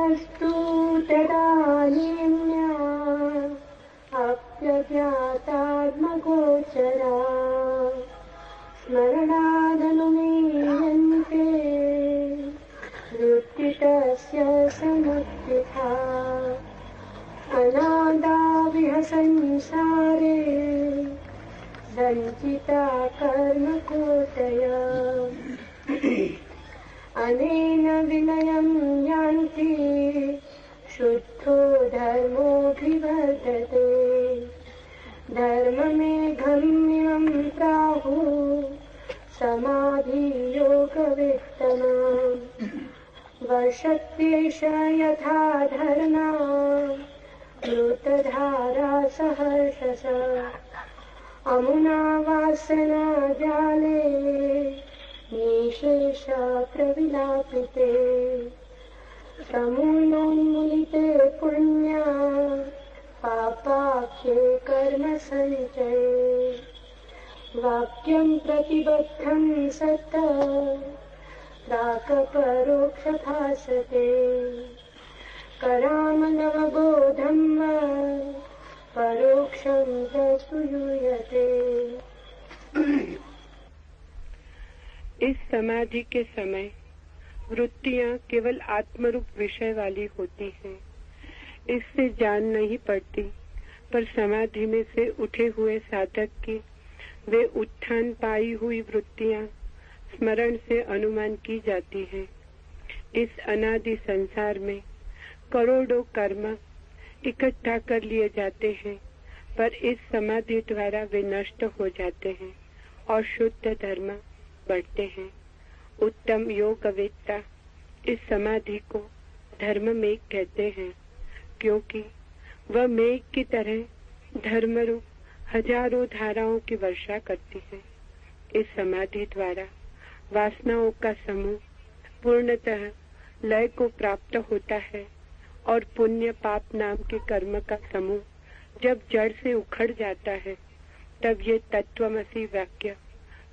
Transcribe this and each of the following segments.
वस्तु तदानीम्या अप्रज्ञातात्मगोचरा स्मरणादनुमीयन्ते वृत्तितस्य समुत्थिता अनादाविह संसारे सञ्चिता कर्मकोटया अनेन विनयं यान्ति शुद्धो धर्मोऽभिवर्धते धर्ममेघमिमं प्राहुः समाधियोगवित्तमम् वर्षत्येष यथा धर्मा मृतधारा सहर्षस अमुना वासना जाले निशेष प्रविलापिते समूलोन्मूलिते पुण्या पापाख्ये कर्म सञ्चये वाक्यं प्रतिबद्धं सत् प्राक्परोक्षभासते करामनवबोधं परोक्षं च श्रूयते। इस समाधि के समय वृत्तियां केवल आत्मरूप विषय वाली होती हैं। इससे जान नहीं पड़ती, पर समाधि में से उठे हुए साधक की वे उत्थान पाई हुई वृत्तियां स्मरण से अनुमान की जाती हैं। इस अनादि संसार में करोड़ों कर्म इकट्ठा कर लिए जाते हैं, पर इस समाधि द्वारा वे नष्ट हो जाते हैं और शुद्ध धर्म बढ़ते हैं। उत्तम योगवेत्ता इस समाधि को धर्म मेघ कहते हैं, क्योंकि वह मेघ की तरह धर्मरूप हजारों धाराओं की वर्षा करती है। इस समाधि द्वारा वासनाओं का समूह पूर्णतः लय को प्राप्त होता है और पुण्य पाप नाम के कर्म का समूह जब जड़ से उखड़ जाता है, तब ये तत्वमसि वाक्य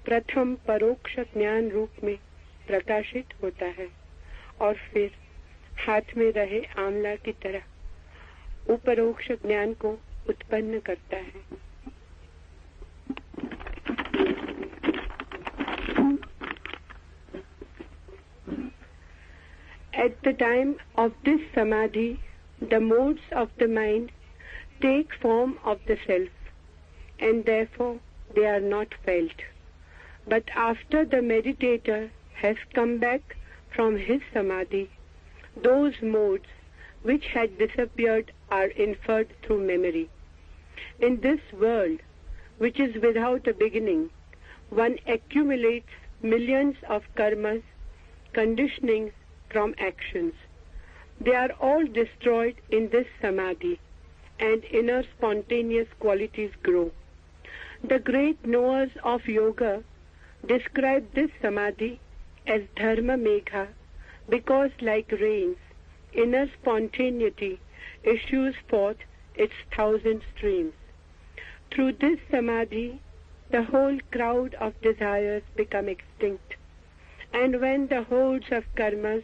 प्रथम परोक्ष ज्ञान रूप में प्रकाशित होता है और फिर हाथ में रहे आंवला की तरह उपरोक्ष ज्ञान को उत्पन्न करता है। At the time of this samadhi, the modes of the mind take form of the self, and therefore they are not felt. But after the meditator has come back from his samadhi, those modes which had disappeared are inferred through memory. In this world, which is without a beginning, one accumulates millions of karmas, conditionings from actions. They are all destroyed in this samadhi, and inner spontaneous qualities grow. The great knowers of yoga describe this samadhi as dharma megha because, like rains, inner spontaneity issues forth its 1,000 streams. Through this samadhi, the whole crowd of desires become extinct, and when the hordes of karmas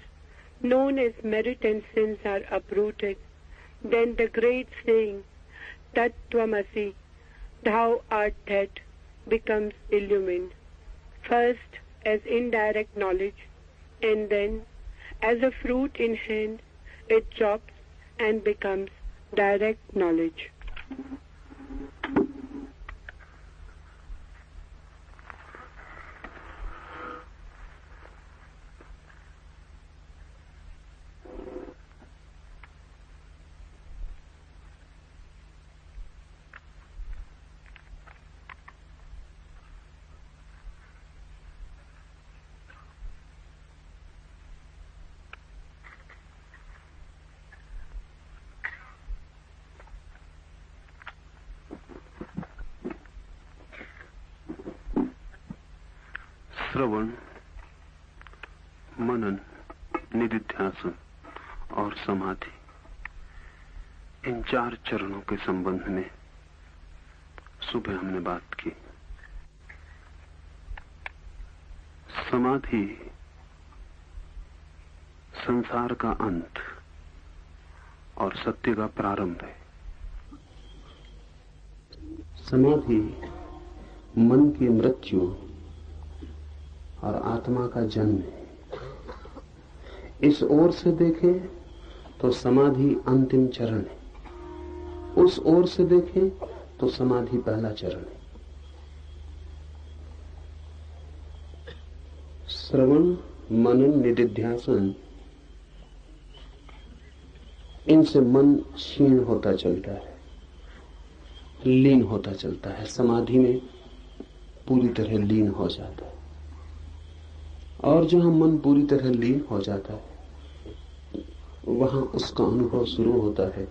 known as merit and sins are uprooted, then the great saying, Tat Tvamasi, thou art that, becomes illumined, first as indirect knowledge, and then as a fruit in hand, it drops and becomes direct knowledge. श्रवण, मनन, निधिध्यासन और समाधि, इन 4 चरणों के संबंध में सुबह हमने बात की। समाधि संसार का अंत और सत्य का प्रारंभ है। समाधि मन की मृत्यु और आत्मा का जन्म है। इस ओर से देखें तो समाधि अंतिम चरण है, उस ओर से देखें तो समाधि पहला चरण है। श्रवण, मनन, निधिध्यासन, इनसे मन क्षीण होता चलता है, लीन होता चलता है, समाधि में पूरी तरह लीन हो जाता है। और जहां मन पूरी तरह लीन हो जाता है वहां उसका अनुभव शुरू होता है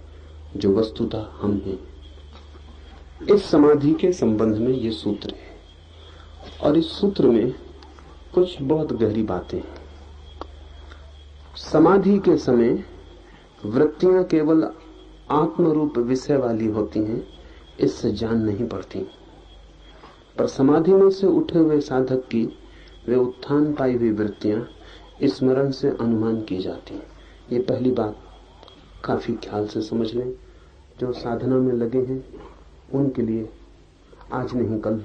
जो वस्तुतः हम हैं। इस समाधि के संबंध में ये सूत्र है और इस सूत्र में कुछ बहुत गहरी बातें हैं। समाधि के समय वृत्तियां केवल आत्मरूप विषय वाली होती हैं, इससे जान नहीं पड़ती, पर समाधि में से उठे हुए साधक की वे उत्थान पाई हुई वृत्तियां स्मरण से अनुमान की जाती हैं। ये पहली बात काफी ख्याल से समझ लें। जो साधना में लगे हैं उनके लिए आज नहीं कल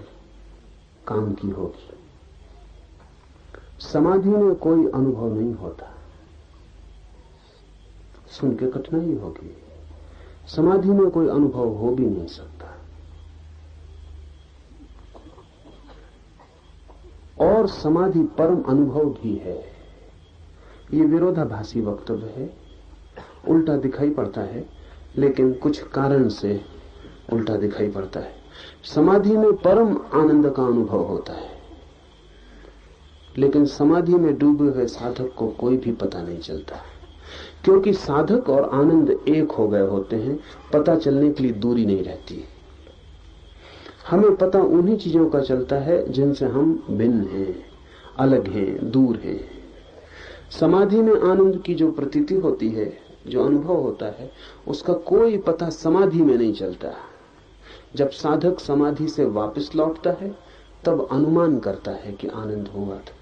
काम की होगी। समाधि में कोई अनुभव नहीं होता, सुन के कठिनाई होगी। समाधि में कोई अनुभव हो भी नहीं सकता। और समाधि परम अनुभव भी है। ये विरोधाभासी वक्तव्य है, उल्टा दिखाई पड़ता है, लेकिन कुछ कारण से उल्टा दिखाई पड़ता है। समाधि में परम आनंद का अनुभव होता है, लेकिन समाधि में डूबे हुए साधक को कोई भी पता नहीं चलता, क्योंकि साधक और आनंद एक हो गए होते हैं। पता चलने के लिए दूरी नहीं रहती। हमें पता उन्हीं चीजों का चलता है जिनसे हम भिन्न हैं, अलग हैं, दूर हैं। समाधि में आनंद की जो प्रतीति होती है, जो अनुभव होता है, उसका कोई पता समाधि में नहीं चलता। जब साधक समाधि से वापस लौटता है तब अनुमान करता है कि आनंद हुआ था।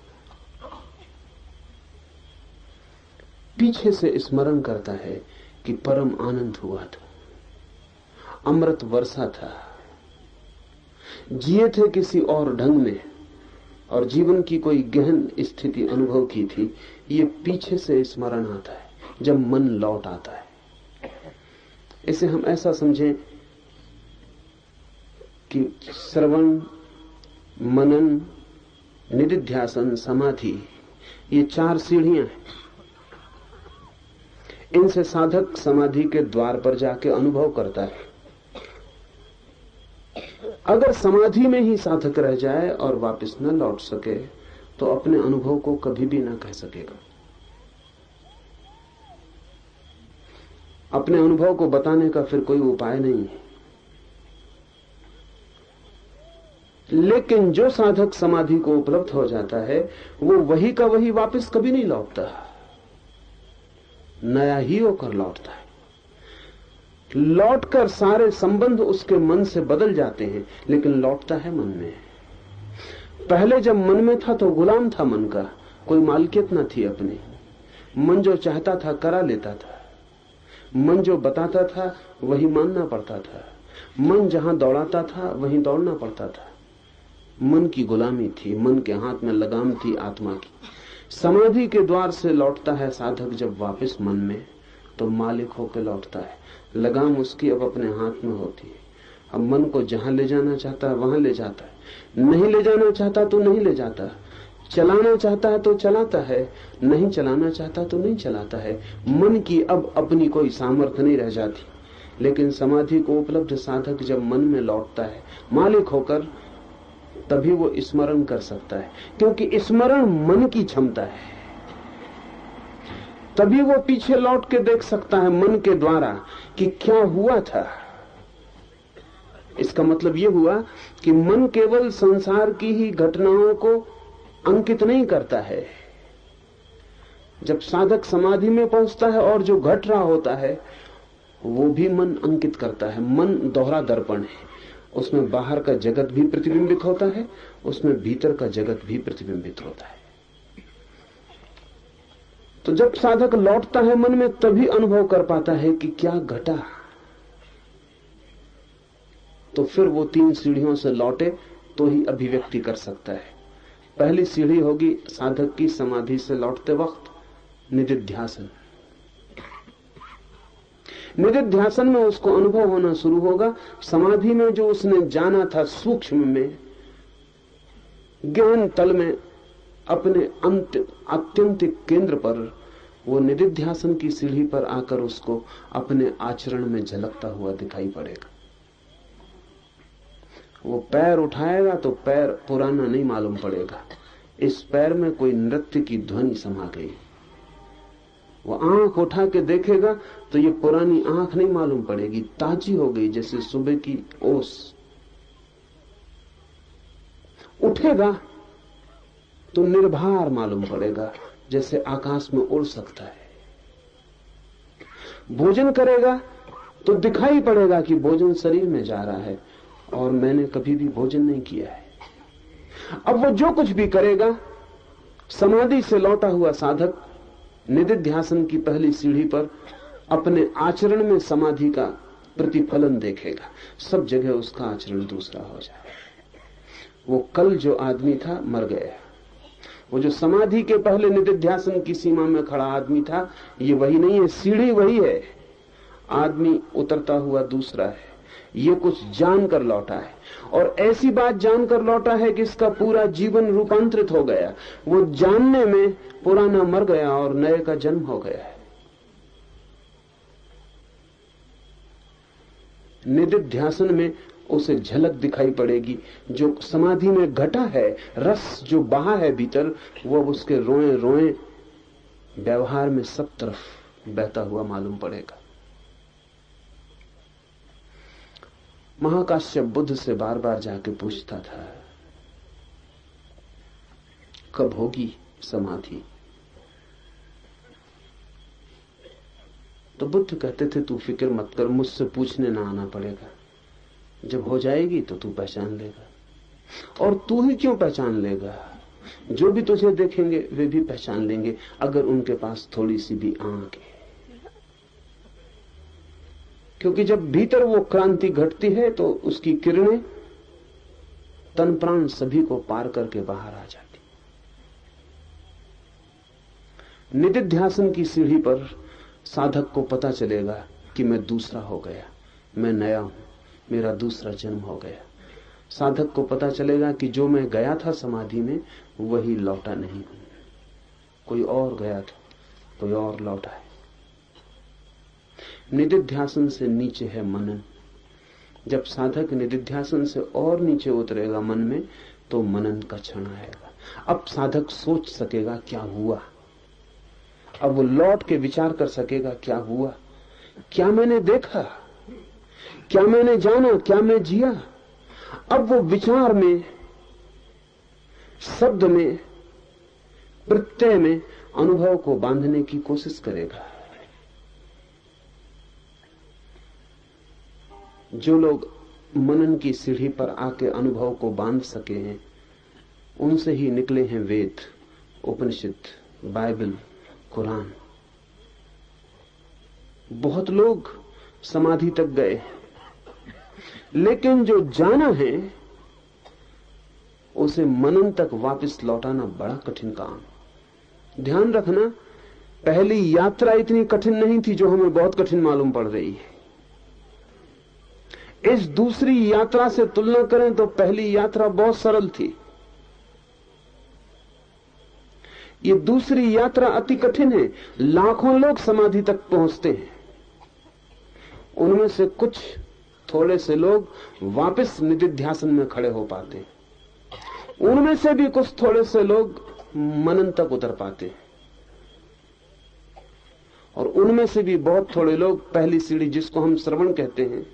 पीछे से स्मरण करता है कि परम आनंद हुआ था, अमृत वर्षा था, जिए थे किसी और ढंग में और जीवन की कोई गहन स्थिति अनुभव की थी। ये पीछे से स्मरण आता है जब मन लौट आता है। इसे हम ऐसा समझें कि श्रवण, मनन, निधिध्यासन, समाधि, ये 4 सीढ़ियां हैं। इनसे साधक समाधि के द्वार पर जाके अनुभव करता है। अगर समाधि में ही साधक रह जाए और वापस न लौट सके तो अपने अनुभव को कभी भी न कह सकेगा। अपने अनुभव को बताने का फिर कोई उपाय नहीं है। लेकिन जो साधक समाधि को उपलब्ध हो जाता है वो वही का वही वापस कभी नहीं लौटता, नया ही होकर लौटता है। लौटकर सारे संबंध उसके मन से बदल जाते हैं, लेकिन लौटता है मन में। पहले जब मन में था तो गुलाम था मन का, कोई मालिकियत न थी अपनी। मन जो चाहता था करा लेता था, मन जो बताता था वही मानना पड़ता था, मन जहां दौड़ाता था वहीं दौड़ना पड़ता था। मन की गुलामी थी, मन के हाथ में लगाम थी आत्मा की। समाधि के द्वार से लौटता है साधक जब वापस मन में, तो मालिक होकर लौटता है। लगाम उसकी अब अपने हाथ में होती है। अब मन को जहां ले जाना चाहता है वहां ले जाता है, नहीं ले जाना चाहता तो नहीं ले जाता, चलाना चाहता है तो चलाता है, नहीं चलाना चाहता तो नहीं चलाता है। मन की अब अपनी कोई सामर्थ्य नहीं रह जाती। लेकिन समाधि को उपलब्ध साधक जब मन में लौटता है मालिक होकर, तभी वो स्मरण कर सकता है, क्योंकि स्मरण मन की क्षमता है। तभी वो पीछे लौट के देख सकता है मन के द्वारा कि क्या हुआ था। इसका मतलब ये हुआ कि मन केवल संसार की ही घटनाओं को अंकित नहीं करता है। जब साधक समाधि में पहुंचता है और जो घट रहा होता है वो भी मन अंकित करता है। मन दोहरा दर्पण है, उसमें बाहर का जगत भी प्रतिबिंबित होता है, उसमें भीतर का जगत भी प्रतिबिंबित होता है। तो जब साधक लौटता है मन में, तभी अनुभव कर पाता है कि क्या घटा। तो फिर वो 3 सीढ़ियों से लौटे तो ही अभिव्यक्ति कर सकता है। पहली सीढ़ी होगी साधक की समाधि से लौटते वक्त निदिध्यासन। निदिध्यासन में उसको अनुभव होना शुरू होगा, समाधि में जो उसने जाना था सूक्ष्म में, गहन तल में, अपने आत्यंतिक केंद्र पर, वो निदिध्यासन की सीढ़ी पर आकर उसको अपने आचरण में झलकता हुआ दिखाई पड़ेगा। वो पैर उठाएगा तो पैर पुराना नहीं मालूम पड़ेगा, इस पैर में कोई नृत्य की ध्वनि समा गई। वो आंख उठा के देखेगा तो ये पुरानी आंख नहीं मालूम पड़ेगी, ताजी हो गई जैसे सुबह की ओस। उठेगा तो निर्भर मालूम पड़ेगा, जैसे आकाश में उड़ सकता है। भोजन करेगा तो दिखाई पड़ेगा कि भोजन शरीर में जा रहा है और मैंने कभी भी भोजन नहीं किया है। अब वो जो कुछ भी करेगा, समाधि से लौटा हुआ साधक निदिध्यासन की पहली सीढ़ी पर अपने आचरण में समाधि का प्रतिफलन देखेगा। सब जगह उसका आचरण दूसरा हो जाए। वो कल जो आदमी था मर गया, वो जो समाधि के पहले निदिध्यासन की सीमा में खड़ा आदमी था, ये वही नहीं है, सीढ़ी वही है, आदमी उतरता हुआ दूसरा है। ये कुछ जानकर लौटा है, और ऐसी बात जानकर लौटा है कि इसका पूरा जीवन रूपांतरित हो गया। वो जानने में पुराना मर गया और नए का जन्म हो गया है। निदिध्यासन में उसे झलक दिखाई पड़ेगी, जो समाधि में घटा है, रस जो बहा है भीतर, वो उसके रोए रोए व्यवहार में सब तरफ बहता हुआ मालूम पड़ेगा। महाकाश्यप बुद्ध से बार बार जाके पूछता था, कब होगी समाधि? तो बुद्ध कहते थे, तू फिक्र मत कर, मुझसे पूछने ना आना पड़ेगा, जब हो जाएगी तो तू पहचान लेगा। और तू ही क्यों पहचान लेगा, जो भी तुझे देखेंगे वे भी पहचान लेंगे, अगर उनके पास थोड़ी सी भी आंख है। क्योंकि जब भीतर वो क्रांति घटती है तो उसकी किरणें तन प्राण सभी को पार करके बाहर आ जाती। निदिध्यासन की सीढ़ी पर साधक को पता चलेगा कि मैं दूसरा हो गया, मैं नया हूं, मेरा दूसरा जन्म हो गया। साधक को पता चलेगा कि जो मैं गया था समाधि में वही लौटा नहीं हूं, कोई और गया था, कोई और लौटा है। निदिध्यासन से नीचे है मनन। जब साधक निदिध्यासन से और नीचे उतरेगा मन में, तो मनन का क्षण आएगा। अब साधक सोच सकेगा क्या हुआ, अब वो लौट के विचार कर सकेगा क्या हुआ, क्या मैंने देखा, क्या मैंने जाना, क्या मैं जिया। अब वो विचार में, शब्द में, प्रत्यय में अनुभव को बांधने की कोशिश करेगा। जो लोग मनन की सीढ़ी पर आके अनुभव को बांध सके हैं, उनसे ही निकले हैं वेद, उपनिषद, बाइबल, कुरान। बहुत लोग समाधि तक गए, लेकिन जो जाना है उसे मनन तक वापस लौटाना बड़ा कठिन काम। ध्यान रखना, पहली यात्रा इतनी कठिन नहीं थी जो हमें बहुत कठिन मालूम पड़ रही है। इस दूसरी यात्रा से तुलना करें तो पहली यात्रा बहुत सरल थी। ये दूसरी यात्रा अति कठिन है। लाखों लोग समाधि तक पहुंचते हैं, उनमें से कुछ थोड़े से लोग वापस निदिध्यासन में खड़े हो पाते हैं, उनमें से भी कुछ थोड़े से लोग मनन तक उतर पाते हैं, और उनमें से भी बहुत थोड़े लोग पहली सीढ़ी जिसको हम श्रवण कहते हैं,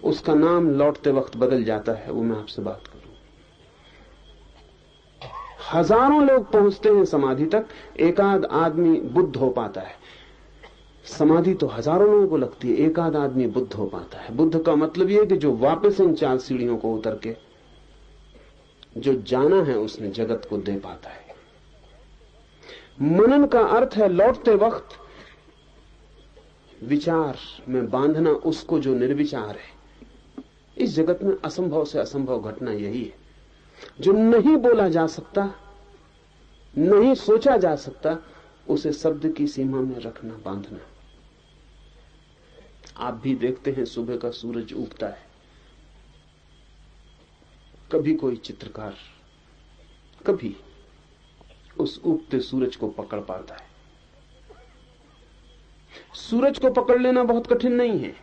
उसका नाम लौटते वक्त बदल जाता है, वो मैं आपसे बात करूं। हजारों लोग पहुंचते हैं समाधि तक, एकाध आदमी बुद्ध हो पाता है। समाधि तो हजारों लोगों को लगती है, एकाध आदमी बुद्ध हो पाता है। बुद्ध का मतलब यह है कि जो वापस इन 4 सीढ़ियों को उतर के जो जाना है उसने जगत को दे पाता है। मनन का अर्थ है लौटते वक्त विचार में बांधना उसको जो निर्विचार है। इस जगत में असंभव से असंभव घटना यही है। जो नहीं बोला जा सकता, नहीं सोचा जा सकता, उसे शब्द की सीमा में रखना, बांधना। आप भी देखते हैं सुबह का सूरज उगता है, कभी कोई चित्रकार कभी उस उगते सूरज को पकड़ पाता है। सूरज को पकड़ लेना बहुत कठिन नहीं है।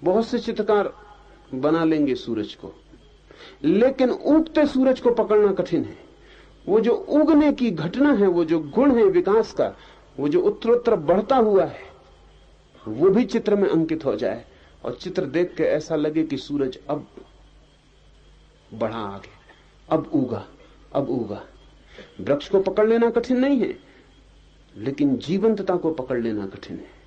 बहुत से चित्रकार बना लेंगे सूरज को, लेकिन उगते सूरज को पकड़ना कठिन है। वो जो उगने की घटना है, वो जो गुण है विकास का, वो जो उत्तरोत्तर बढ़ता हुआ है, वो भी चित्र में अंकित हो जाए और चित्र देख के ऐसा लगे कि सूरज अब बढ़ा आगे, अब उगा, अब उगा। वृक्ष को पकड़ लेना कठिन नहीं है, लेकिन जीवंतता को पकड़ लेना कठिन है।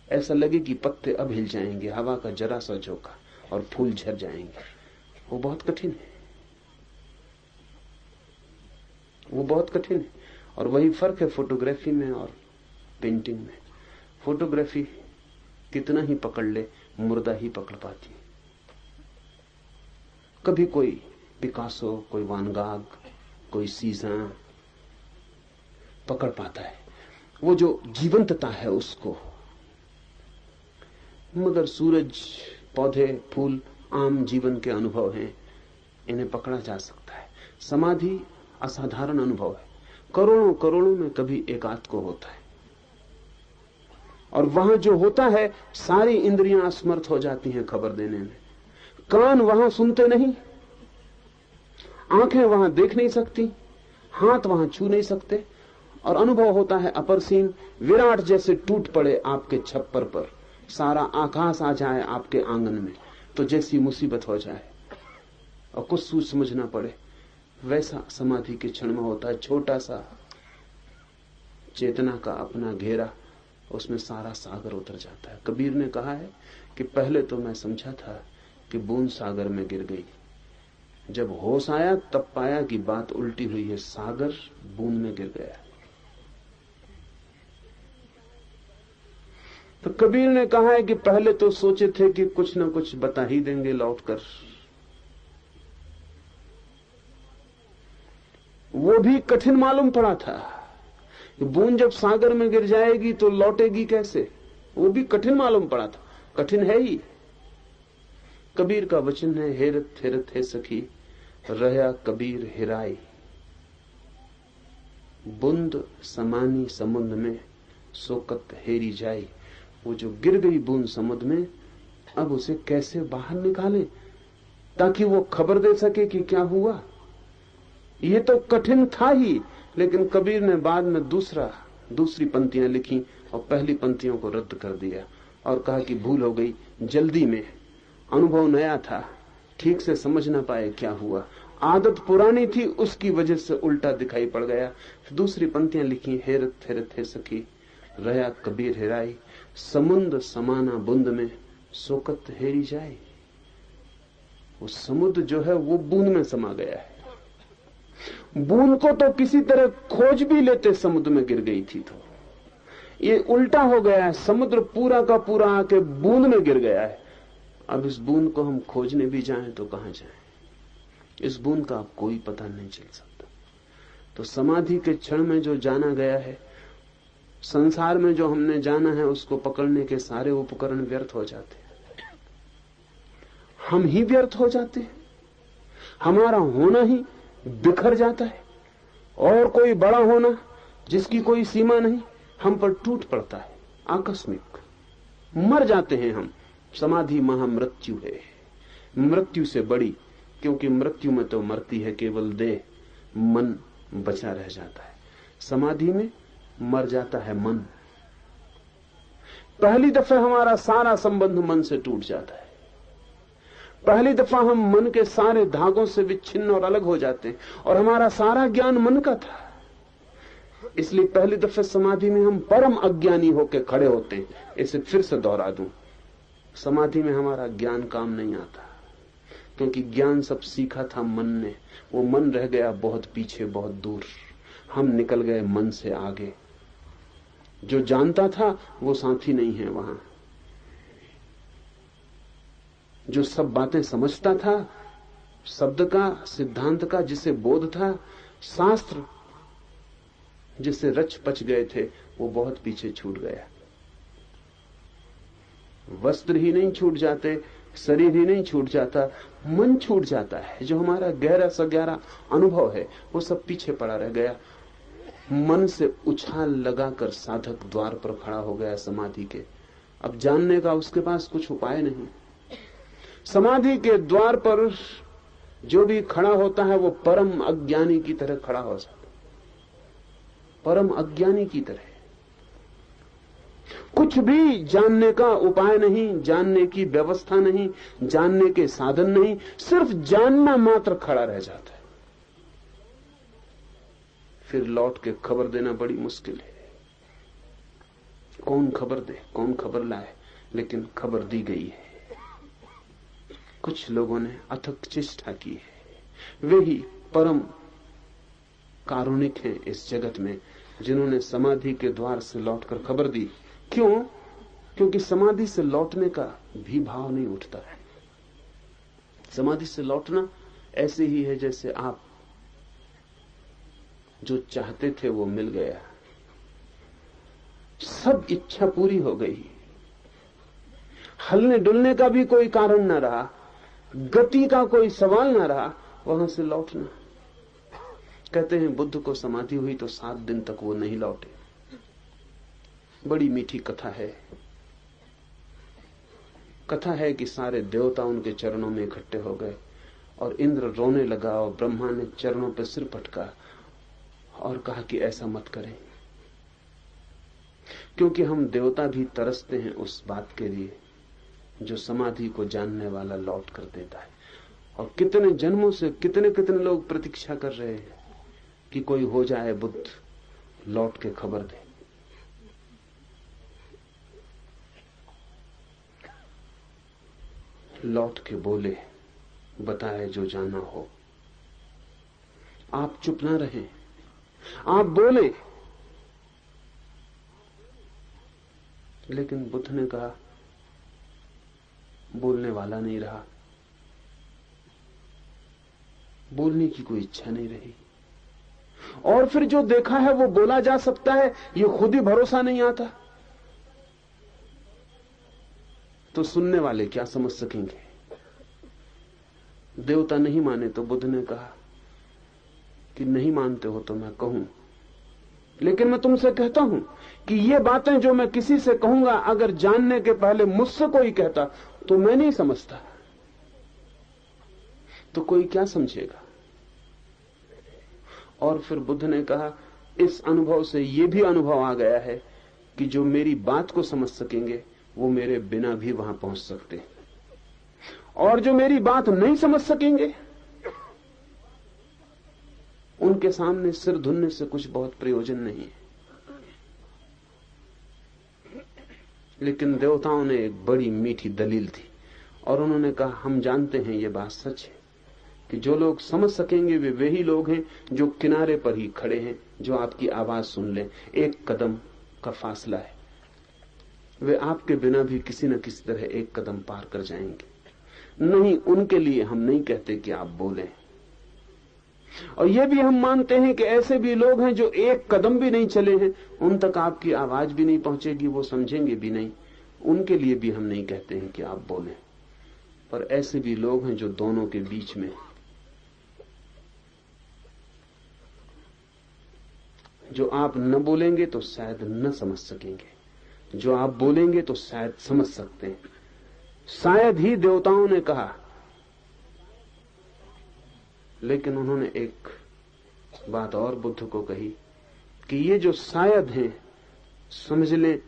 ऐसा लगे कि पत्ते अब हिल जाएंगे, हवा का जरा सा झोंका और फूल झड़ जाएंगे। वो बहुत कठिन है, वो बहुत कठिन है। और वही फर्क है फोटोग्राफी में और पेंटिंग में। फोटोग्राफी कितना ही पकड़ ले, मुर्दा ही पकड़ पाती है। कभी कोई पिकासो, कोई वान गाग, कोई सीज़न पकड़ पाता है, वो जो जीवंतता है उसको। मगर सूरज, पौधे, फूल आम जीवन के अनुभव हैं, इन्हें पकड़ा जा सकता है। समाधि असाधारण अनुभव है, करोड़ों करोड़ों में कभी एक आध को होता है। और वहां जो होता है, सारी इंद्रियां असमर्थ हो जाती हैं खबर देने में। कान वहां सुनते नहीं, आंखें वहां देख नहीं सकती, हाथ वहां छू नहीं सकते, और अनुभव होता है अपरसीम, विराट जैसे टूट पड़े आपके छप्पर पर, सारा आकाश आ जाए आपके आंगन में, तो जैसी मुसीबत हो जाए और कुछ सोच समझ ना पड़े, वैसा समाधि के क्षण में होता है। छोटा सा चेतना का अपना घेरा, उसमें सारा सागर उतर जाता है। कबीर ने कहा है कि पहले तो मैं समझा था कि बूंद सागर में गिर गई, जब होश आया तब पाया कि बात उल्टी हुई है, सागर बूंद में गिर गया। तो कबीर ने कहा है कि पहले तो सोचे थे कि कुछ ना कुछ बता ही देंगे लौटकर, वो भी कठिन मालूम पड़ा था। बूंद जब सागर में गिर जाएगी तो लौटेगी कैसे, वो भी कठिन मालूम पड़ा था। कठिन है ही। कबीर का वचन है, हेरत हेरत है सखी रहया कबीर हिराई, बूंद समानी समुद्र में सोकत हेरी जाई। वो जो गिर गई बूंद समुद्र में, अब उसे कैसे बाहर निकालें ताकि वो खबर दे सके कि क्या हुआ। ये तो कठिन था ही, लेकिन कबीर ने बाद में दूसरी पंक्तियां लिखी और पहली पंक्तियों को रद्द कर दिया और कहा कि भूल हो गई, जल्दी में, अनुभव नया था, ठीक से समझ ना पाए क्या हुआ, आदत पुरानी थी, उसकी वजह से उल्टा दिखाई पड़ गया। दूसरी पंक्तियां लिखी, हेरत हेरत है सखी रहया कबीर हिराई, समुद्र समाना बूंद में सोकत हेरी जाए। वो समुद्र जो है वो बूंद में समा गया है। बूंद को तो किसी तरह खोज भी लेते, समुद्र में गिर गई थी। तो ये उल्टा हो गया है, समुद्र पूरा का पूरा आके बूंद में गिर गया है। अब इस बूंद को हम खोजने भी जाएं तो कहां जाएं, इस बूंद का कोई पता नहीं चल सकता। तो समाधि के क्षण में जो जाना गया है, संसार में जो हमने जाना है, उसको पकड़ने के सारे उपकरण व्यर्थ हो जाते हैं। हम ही व्यर्थ हो जाते हैं, हमारा होना ही बिखर जाता है, और कोई बड़ा होना जिसकी कोई सीमा नहीं हम पर टूट पड़ता है। आकस्मिक मर जाते हैं हम। समाधि महामृत्यु है, मृत्यु से बड़ी, क्योंकि मृत्यु में तो मरती है केवल देह, मन बचा रह जाता है। समाधि में मर जाता है मन। पहली दफे हमारा सारा संबंध मन से टूट जाता है। पहली दफा हम मन के सारे धागों से विच्छिन्न और अलग हो जाते हैं, और हमारा सारा ज्ञान मन का था। इसलिए पहली दफे समाधि में हम परम अज्ञानी होकर खड़े होते हैं। इसे फिर से दोहरा दूं, समाधि में हमारा ज्ञान काम नहीं आता। क्योंकि ज्ञान सब सीखा था मन ने। वो मन रह गया बहुत पीछे, बहुत दूर। हम निकल गए मन से आगे। जो जानता था वो साथी नहीं है वहां। जो सब बातें समझता था, शब्द का, सिद्धांत का जिसे बोध था, शास्त्र जिसे रच पच गए थे, वो बहुत पीछे छूट गया। वस्त्र ही नहीं छूट जाते, शरीर ही नहीं छूट जाता, मन छूट जाता है। जो हमारा गहरा सा गहरा अनुभव है वो सब पीछे पड़ा रह गया। मन से उछाल लगाकर साधक द्वार पर खड़ा हो गया समाधि के। अब जानने का उसके पास कुछ उपाय नहीं। समाधि के द्वार पर जो भी खड़ा होता है वो परम अज्ञानी की तरह खड़ा हो जाता, परम अज्ञानी की तरह। कुछ भी जानने का उपाय नहीं, जानने की व्यवस्था नहीं, जानने के साधन नहीं, सिर्फ जानना मात्र खड़ा रह जाता है। फिर लौट के खबर देना बड़ी मुश्किल है। कौन खबर दे, कौन खबर लाए, लेकिन खबर दी गई है। कुछ लोगों ने अथक चेष्टा की है। वे ही परम कारुणिक हैं इस जगत में, जिन्होंने समाधि के द्वार से लौटकर खबर दी। क्यों? क्योंकि समाधि से लौटने का भी भाव नहीं उठता है। समाधि से लौटना ऐसे ही है जैसे आप जो चाहते थे वो मिल गया, सब इच्छा पूरी हो गई, हलने डुलने का भी कोई कारण न रहा, गति का कोई सवाल न रहा, वहां से लौटना। कहते हैं बुद्ध को समाधि हुई तो 7 दिन तक वो नहीं लौटे। बड़ी मीठी कथा है। कथा है कि सारे देवता उनके चरणों में इकट्ठे हो गए और इंद्र रोने लगा और ब्रह्मा ने चरणों पर सिर पटका और कहा कि ऐसा मत करें, क्योंकि हम देवता भी तरसते हैं उस बात के लिए जो समाधि को जानने वाला लौट कर देता है। और कितने जन्मों से कितने कितने लोग प्रतीक्षा कर रहे हैं कि कोई हो जाए बुद्ध, लौट के खबर दे। लौट के बोले, बताए जो जाना हो। आप चुप ना रहे, आप बोले। लेकिन बुद्ध ने कहा, बोलने वाला नहीं रहा, बोलने की कोई इच्छा नहीं रही। और फिर जो देखा है वो बोला जा सकता है, ये खुद ही भरोसा नहीं आता, तो सुनने वाले क्या समझ सकेंगे? देवता नहीं माने तो बुद्ध ने कहा कि नहीं मानते हो तो मैं कहूं, लेकिन मैं तुमसे कहता हूं कि ये बातें जो मैं किसी से कहूंगा, अगर जानने के पहले मुझसे कोई कहता तो मैं नहीं समझता, तो कोई क्या समझेगा? और फिर बुद्ध ने कहा, इस अनुभव से यह भी अनुभव आ गया है कि जो मेरी बात को समझ सकेंगे वो मेरे बिना भी वहां पहुंच सकते हैं, और जो मेरी बात नहीं समझ सकेंगे उनके सामने सिर धुनने से कुछ बहुत प्रयोजन नहीं है। लेकिन देवताओं ने एक बड़ी मीठी दलील दी और उन्होंने कहा, हम जानते हैं ये बात सच है कि जो लोग समझ सकेंगे वे वही लोग हैं जो किनारे पर ही खड़े हैं, जो आपकी आवाज सुन लें। एक कदम का फासला है, वे आपके बिना भी किसी न किसी तरह एक कदम पार कर जाएंगे। नहीं, उनके लिए हम नहीं कहते कि आप बोलें। और यह भी हम मानते हैं कि ऐसे भी लोग हैं जो एक कदम भी नहीं चले हैं, उन तक आपकी आवाज भी नहीं पहुंचेगी, वो समझेंगे भी नहीं। उनके लिए भी हम नहीं कहते हैं कि आप बोलें। पर ऐसे भी लोग हैं जो दोनों के बीच में, जो आप न बोलेंगे तो शायद न समझ सकेंगे, जो आप बोलेंगे तो शायद समझ सकते हैं। शायद ही देवताओं ने कहा, लेकिन उन्होंने एक बात और बुद्ध को कही कि ये जो शायद हैं, समझ लें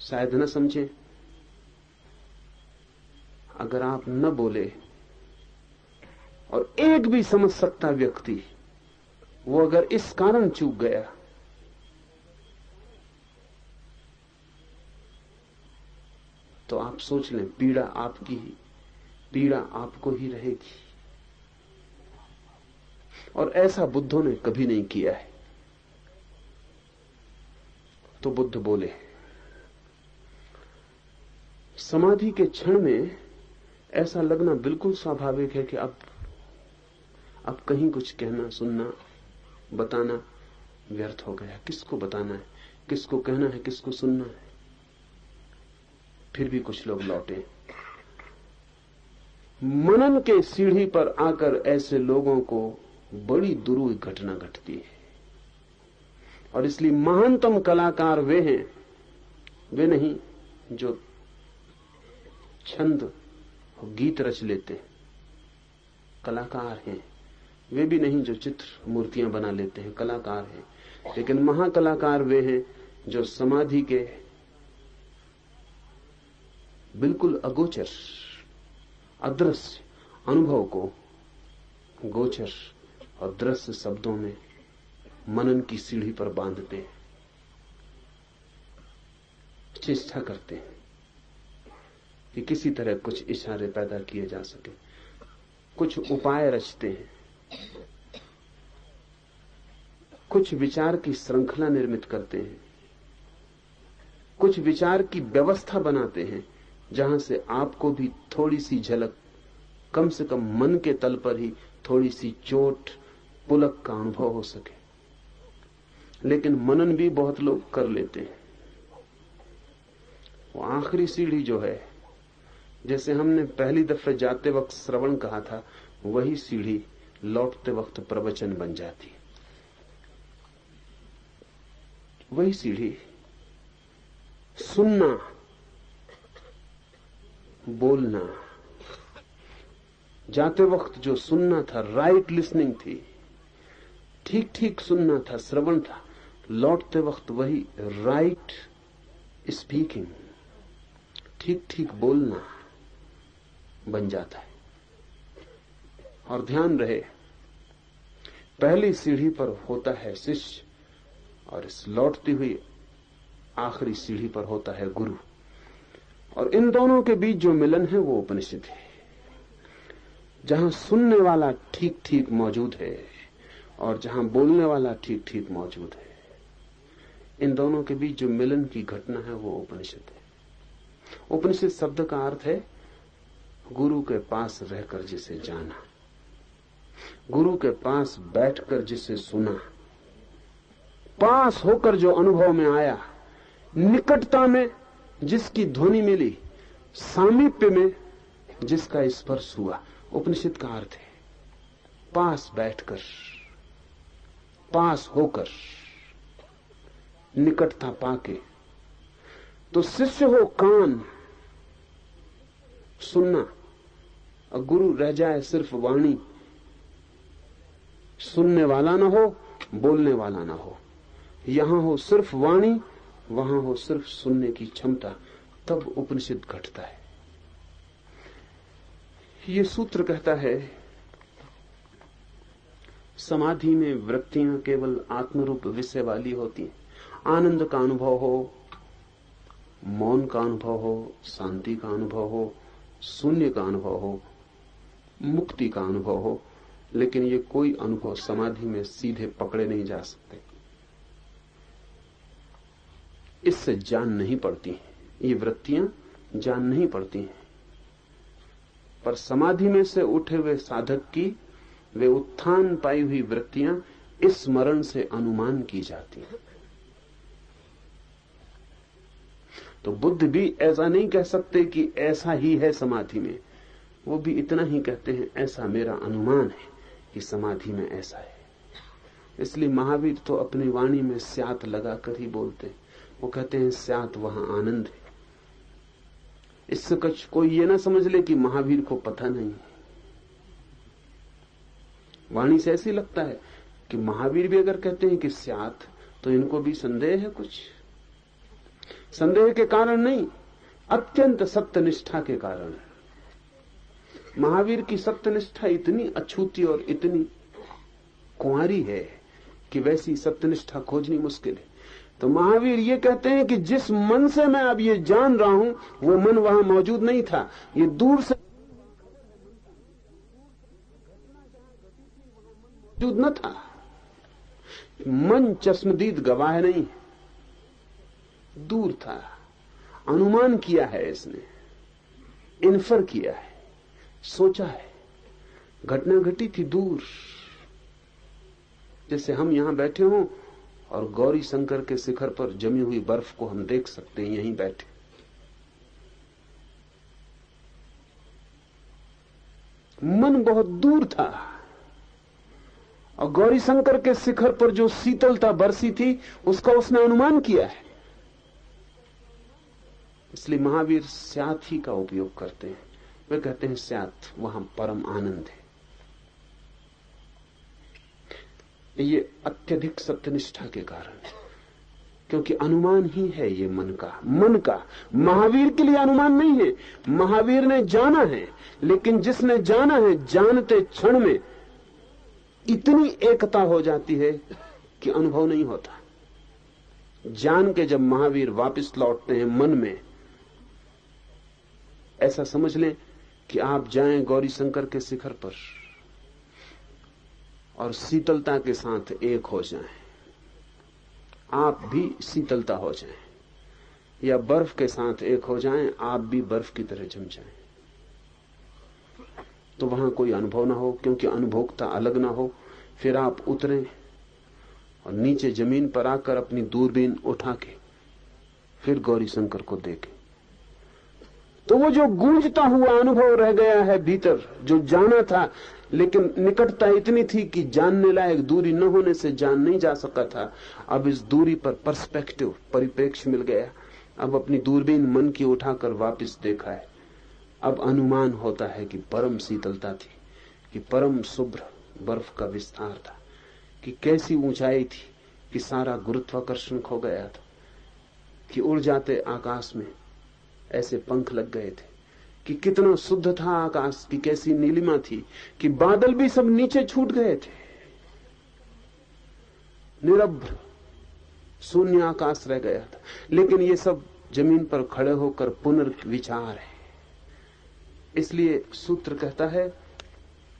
शायद न समझें। अगर आप न बोले और एक भी समझ सकता व्यक्ति वो अगर इस कारण चूक गया तो आप सोच लें, पीड़ा आपकी ही, पीड़ा आपको ही रहेगी। और ऐसा बुद्धों ने कभी नहीं किया है। तो बुद्ध बोले, समाधि के क्षण में ऐसा लगना बिल्कुल स्वाभाविक है कि अब कहीं कुछ कहना, सुनना, बताना व्यर्थ हो गया। किसको बताना है, किसको कहना है, किसको सुनना है। फिर भी कुछ लोग लौटे। मनन के सीढ़ी पर आकर ऐसे लोगों को बड़ी दुरूह घटना घटती है। और इसलिए महानतम कलाकार वे हैं, वे नहीं जो छंद और गीत रच लेते हैं, कलाकार हैं। वे भी नहीं जो चित्र मूर्तियां बना लेते हैं, कलाकार हैं। लेकिन महाकलाकार वे हैं जो समाधि के बिल्कुल अगोचर, अदृश्य अनुभव को गोचर और दृश्य शब्दों में मनन की सीढ़ी पर बांधते हैं, चेष्टा करते हैं कि किसी तरह कुछ इशारे पैदा किए जा सके, कुछ उपाय रचते हैं, कुछ विचार की श्रृंखला निर्मित करते हैं, कुछ विचार की व्यवस्था बनाते हैं जहां से आपको भी थोड़ी सी झलक, कम से कम मन के तल पर ही थोड़ी सी चोट, पुलक का अनुभव हो सके। लेकिन मनन भी बहुत लोग कर लेते हैं। वो आखिरी सीढ़ी जो है, जैसे हमने पहली दफे जाते वक्त श्रवण कहा था, वही सीढ़ी लौटते वक्त प्रवचन बन जाती है। वही सीढ़ी सुनना, बोलना, जाते वक्त जो सुनना था, राइट लिसनिंग थी, ठीक ठीक सुनना था, श्रवण था, लौटते वक्त वही राइट स्पीकिंग, ठीक ठीक बोलना बन जाता है। और ध्यान रहे, पहली सीढ़ी पर होता है शिष्य और इस लौटती हुई आखिरी सीढ़ी पर होता है गुरु। और इन दोनों के बीच जो मिलन है वो उपनिषद है, जहां सुनने वाला ठीक ठीक मौजूद है और जहां बोलने वाला ठीक ठीक मौजूद है। इन दोनों के बीच जो मिलन की घटना है वो उपनिषद है। उपनिषद शब्द का अर्थ है गुरु के पास रहकर जिसे जाना, गुरु के पास बैठकर जिसे सुना, पास होकर जो अनुभव में आया, निकटता में जिसकी ध्वनि मिली, सामीप्य में जिसका स्पर्श हुआ। उपनिषद का अर्थ है पास बैठकर, पास होकर, निकटता पाके। तो शिष्य हो कान सुनना और गुरु रह जाए सिर्फ वाणी, सुनने वाला ना हो, बोलने वाला ना हो। यहां हो सिर्फ वाणी, वहां हो सिर्फ सुनने की क्षमता, तब उपनिषद घटता है। ये सूत्र कहता है समाधि में वृत्तियां केवल आत्मरूप विषय वाली होती हैं। आनंद का अनुभव हो, मौन का अनुभव हो, शांति का अनुभव हो, शून्य का अनुभव हो, मुक्ति का अनुभव हो, लेकिन ये कोई अनुभव समाधि में सीधे पकड़े नहीं जा सकते। इससे जान नहीं पड़ती है, ये वृत्तियां जान नहीं पड़ती हैं। पर समाधि में से उठे हुए साधक की वे उत्थान पाई हुई वृत्तियां इस स्मरण से अनुमान की जाती हैं। तो बुद्ध भी ऐसा नहीं कह सकते कि ऐसा ही है समाधि में, वो भी इतना ही कहते हैं ऐसा मेरा अनुमान है कि समाधि में ऐसा है। इसलिए महावीर तो अपनी वाणी में स्यात लगाकर ही बोलते हैं। वो कहते हैं स्यात वहां आनंद है। इससे कुछ कोई ये ना समझ ले कि महावीर को पता नहीं है। वाणी से ऐसी लगता है कि महावीर भी अगर कहते हैं कि स्यात, तो इनको भी संदेह है। कुछ संदेह के कारण नहीं, अत्यंत सत्यनिष्ठा के कारण। महावीर की सत्यनिष्ठा इतनी अछूती और इतनी कुंवारी है कि वैसी सत्यनिष्ठा खोजनी मुश्किल है। तो महावीर ये कहते हैं कि जिस मन से मैं अब ये जान रहा हूं, वो मन वहां मौजूद नहीं था, ये दूर से मौजूद न था। मन चश्मदीद गवाह नहीं, दूर था, अनुमान किया है इसने, इन्फर किया है, सोचा है, घटना घटी थी दूर। जैसे हम यहां बैठे हों और गौरी शंकर के शिखर पर जमी हुई बर्फ को हम देख सकते हैं यहीं बैठे। मन बहुत दूर था और गौरी शंकर के शिखर पर जो शीतलता बरसी थी उसका उसने अनुमान किया है। इसलिए महावीर स्यात ही का उपयोग करते हैं। वे कहते हैं स्यात, वहां परम आनंद है। ये अत्यधिक सत्यनिष्ठा के कारण, क्योंकि अनुमान ही है ये मन का। महावीर के लिए अनुमान नहीं है। महावीर ने जाना है, लेकिन जिसने जाना है जानते क्षण में इतनी एकता हो जाती है कि अनुभव नहीं होता। जान के जब महावीर वापस लौटते हैं मन में, ऐसा समझ लें कि आप जाएं गौरी शंकर के शिखर पर और शीतलता के साथ एक हो जाएं, आप भी शीतलता हो जाएं, या बर्फ के साथ एक हो जाएं, आप भी बर्फ की तरह जम जाएं। तो वहां कोई अनुभव ना हो, क्योंकि अनुभोक्ता अलग ना हो। फिर आप उतरें और नीचे जमीन पर आकर अपनी दूरबीन उठा के फिर गौरी शंकर को देखें, तो वो जो गूंजता हुआ अनुभव रह गया है भीतर, जो जाना था, लेकिन निकटता इतनी थी कि जानने लायक दूरी न होने से जान नहीं जा सका था। अब इस दूरी पर पर्सपेक्टिव, परिप्रेक्ष्य मिल गया। अब अपनी दूरबीन मन की उठाकर वापस देखा है। अब अनुमान होता है कि परम शीतलता थी, कि परम शुभ्र बर्फ का विस्तार था, कि कैसी ऊंचाई थी, कि सारा गुरुत्वाकर्षण खो गया था, कि उड़ जाते आकाश में ऐसे पंख लग गए थे, कि कितना शुद्ध था आकाश, की कैसी नीलिमा थी, कि बादल भी सब नीचे छूट गए थे। निरभ्र शून्य आकाश रह गया था। लेकिन ये सब जमीन पर खड़े होकर पुनर्विचार है। इसलिए सूत्र कहता है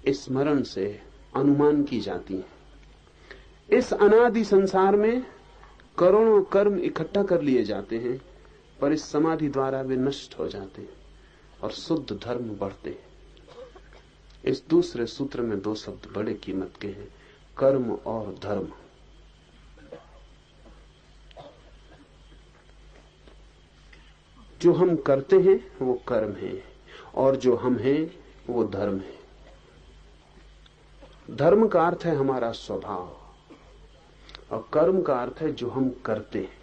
स्मरण से अनुमान की जाती है। इस अनादि संसार में करोड़ों कर्म इकट्ठा कर लिए जाते हैं, पर इस समाधि द्वारा वे नष्ट हो जाते हैं और शुद्ध धर्म बढ़ते हैं। इस दूसरे सूत्र में दो शब्द बड़े कीमत के हैं, कर्म और धर्म। जो हम करते हैं वो कर्म है, और जो हम हैं वो धर्म है। धर्म का अर्थ है हमारा स्वभाव, और कर्म का अर्थ है जो हम करते हैं।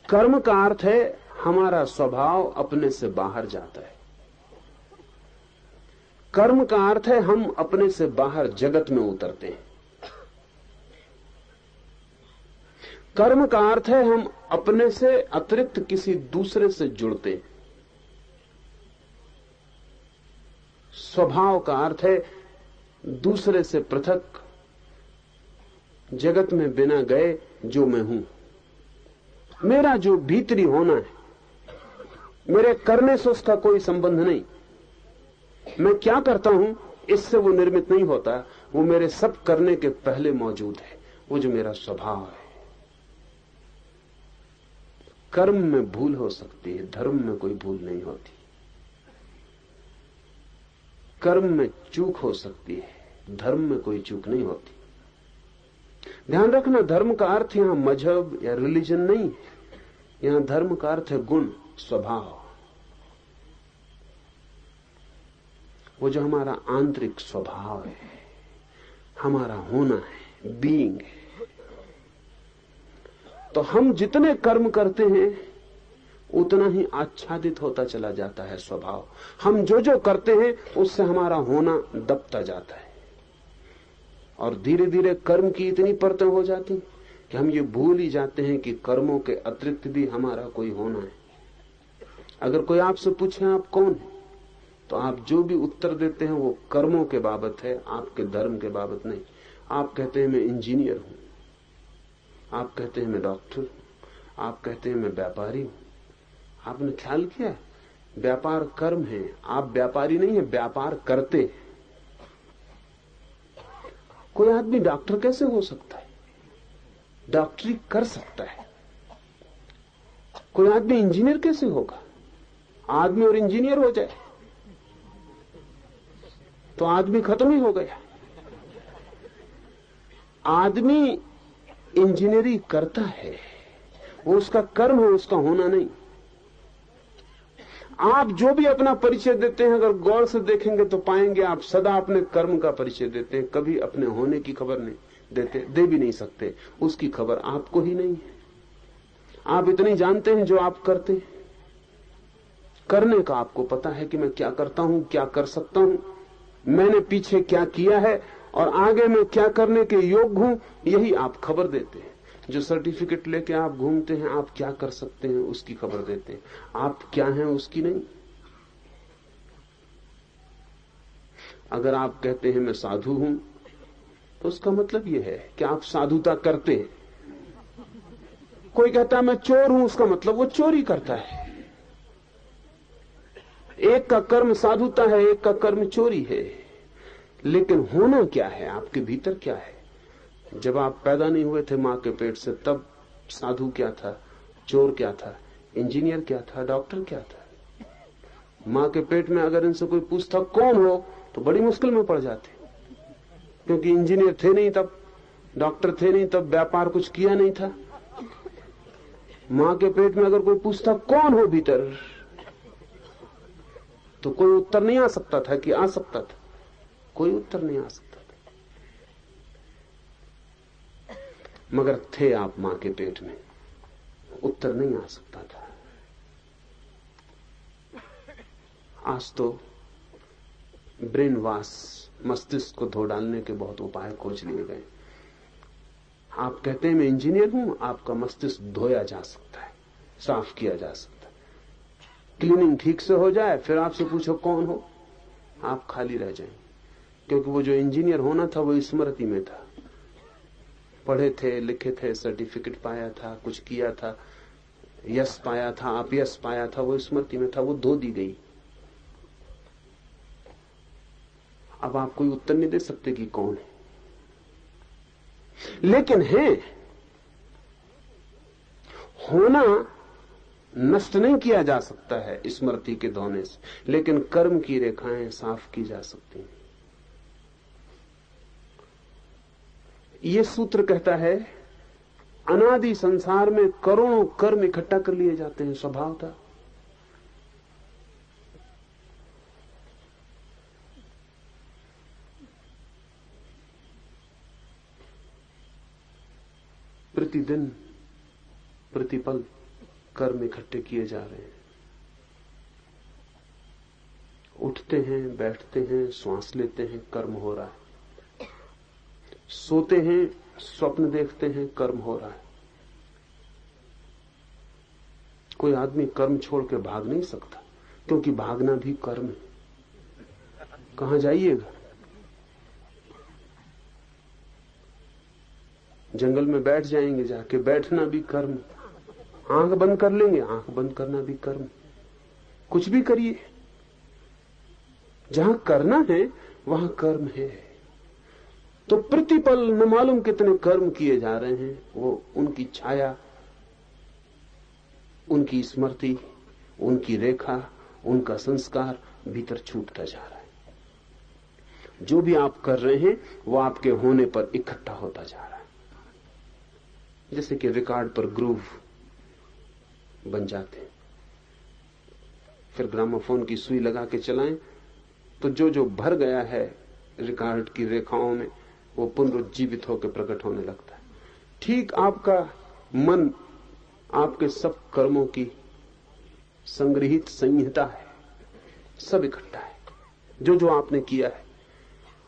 कर्म का अर्थ है हमारा स्वभाव अपने से बाहर जाता है। कर्म का अर्थ है हम अपने से बाहर जगत में उतरते हैं। कर्म का अर्थ है हम अपने से अतिरिक्त किसी दूसरे से जुड़ते हैं। स्वभाव का अर्थ है दूसरे से पृथक, जगत में बिना गए जो मैं हूं। मेरा जो भीतरी होना है, मेरे करने से उसका कोई संबंध नहीं। मैं क्या करता हूं इससे वो निर्मित नहीं होता, वो मेरे सब करने के पहले मौजूद है, वो जो मेरा स्वभाव है। कर्म में भूल हो सकती है, धर्म में कोई भूल नहीं होती। कर्म में चूक हो सकती है, धर्म में कोई चूक नहीं होती। ध्यान रखना, धर्म का अर्थ यहां मजहब या रिलीजन नहीं है। यहां धर्म का अर्थ है गुण, स्वभाव। वो जो हमारा आंतरिक स्वभाव है, हमारा होना है, बीइंग है। तो हम जितने कर्म करते हैं उतना ही आच्छादित होता चला जाता है स्वभाव। हम जो जो करते हैं उससे हमारा होना दबता जाता है, और धीरे धीरे कर्म की इतनी परतें हो जाती कि हम ये भूल ही जाते हैं कि कर्मों के अतिरिक्त भी हमारा कोई होना है। अगर कोई आपसे पूछे आप कौन है, तो आप जो भी उत्तर देते हैं वो कर्मों के बाबत है, आपके धर्म के बाबत नहीं। आप कहते हैं मैं इंजीनियर हूं, आप कहते हैं मैं डॉक्टर हूं, आप कहते हैं मैं व्यापारी हूं। आपने ख्याल किया, व्यापार कर्म है, आप व्यापारी नहीं है, व्यापार करते। कोई आदमी डॉक्टर कैसे हो सकता है? डॉक्टरी कर सकता है। कोई आदमी इंजीनियर कैसे होगा? आदमी और इंजीनियर हो जाए तो आदमी खत्म ही हो गया। आदमी इंजीनियरिंग करता है, वो उसका कर्म है, उसका होना नहीं। आप जो भी अपना परिचय देते हैं, अगर गौर से देखेंगे तो पाएंगे आप सदा अपने कर्म का परिचय देते हैं, कभी अपने होने की खबर नहीं देते, दे भी नहीं सकते। उसकी खबर आपको ही नहीं है। आप इतनी जानते हैं जो आप करते हैं। करने का आपको पता है कि मैं क्या करता हूं, क्या कर सकता हूं, मैंने पीछे क्या किया है और आगे मैं क्या करने के योग्य हूं, यही आप खबर देते हैं। जो सर्टिफिकेट लेके आप घूमते हैं, आप क्या कर सकते हैं उसकी खबर देते हैं, आप क्या हैं उसकी नहीं। अगर आप कहते हैं मैं साधु हूं, तो उसका मतलब यह है कि आप साधुता करते हैं। कोई कहता है मैं चोर हूं, उसका मतलब वो चोरी करता है। एक का कर्म साधुता है, एक का कर्म चोरी है। लेकिन होना क्या है, आपके भीतर क्या है? जब आप पैदा नहीं हुए थे मां के पेट से, तब साधु क्या था, चोर क्या था, इंजीनियर क्या था, डॉक्टर क्या था? मां के पेट में अगर इनसे कोई पूछता कौन हो, तो बड़ी मुश्किल में पड़ जाते, क्योंकि इंजीनियर थे नहीं तब, डॉक्टर थे नहीं तब, व्यापार कुछ किया नहीं था। मां के पेट में अगर कोई पूछता कौन हो भीतर, तो कोई उत्तर नहीं आ सकता था कि आ सकता था, कोई उत्तर नहीं आ सकता था। मगर थे आप मां के पेट में, उत्तर नहीं आ सकता था। आज तो ब्रेन वॉश, मस्तिष्क को धो डालने के बहुत उपाय खोज लिए गए। आप कहते हैं मैं इंजीनियर हूं, आपका मस्तिष्क धोया जा सकता है, साफ किया जा सकता है। क्लीनिंग ठीक से हो जाए, फिर आपसे पूछो कौन हो, आप खाली रह जाएंगे। क्योंकि वो जो इंजीनियर होना था वो स्मृति में था, पढ़े थे, लिखे थे, सर्टिफिकेट पाया था, कुछ किया था, यश पाया था, अपयश पाया था, वो स्मृति में था, वो धो दी गई। अब आप कोई उत्तर नहीं दे सकते कि कौन है, लेकिन है। होना नष्ट नहीं किया जा सकता है स्मृति के धोने से, लेकिन कर्म की रेखाएं साफ की जा सकती हैं। यह सूत्र कहता है अनादि संसार में करोड़ों कर्म इकट्ठा कर लिए जाते हैं स्वभावतः। प्रतिदिन प्रतिपल कर्म इकट्ठे किए जा रहे हैं। उठते हैं, बैठते हैं, श्वास लेते हैं, कर्म हो रहा है। सोते हैं, स्वप्न देखते हैं, कर्म हो रहा है। कोई आदमी कर्म छोड़ के भाग नहीं सकता, क्योंकि भागना भी कर्म है। कहां जाइएगा? जंगल में बैठ जाएंगे, जाके बैठना भी कर्म। आंख बंद कर लेंगे, आंख बंद करना भी कर्म। कुछ भी करिए, जहां करना है वहां कर्म है। तो प्रतिपल न मालूम कितने कर्म किए जा रहे हैं, वो उनकी छाया, उनकी स्मृति, उनकी रेखा, उनका संस्कार भीतर छूटता जा रहा है। जो भी आप कर रहे हैं वो आपके होने पर इकट्ठा होता जा रहा है। जैसे कि रिकॉर्ड पर ग्रूव बन जाते हैं, फिर ग्रामोफोन की सुई लगा के चलाएं तो जो जो भर गया है रिकॉर्ड की रेखाओं में, वो पुनरुज्जीवित होकर प्रकट होने लगता है। ठीक आपका मन आपके सब कर्मों की संग्रहित संहिता है, सब इकट्ठा है। जो जो आपने किया है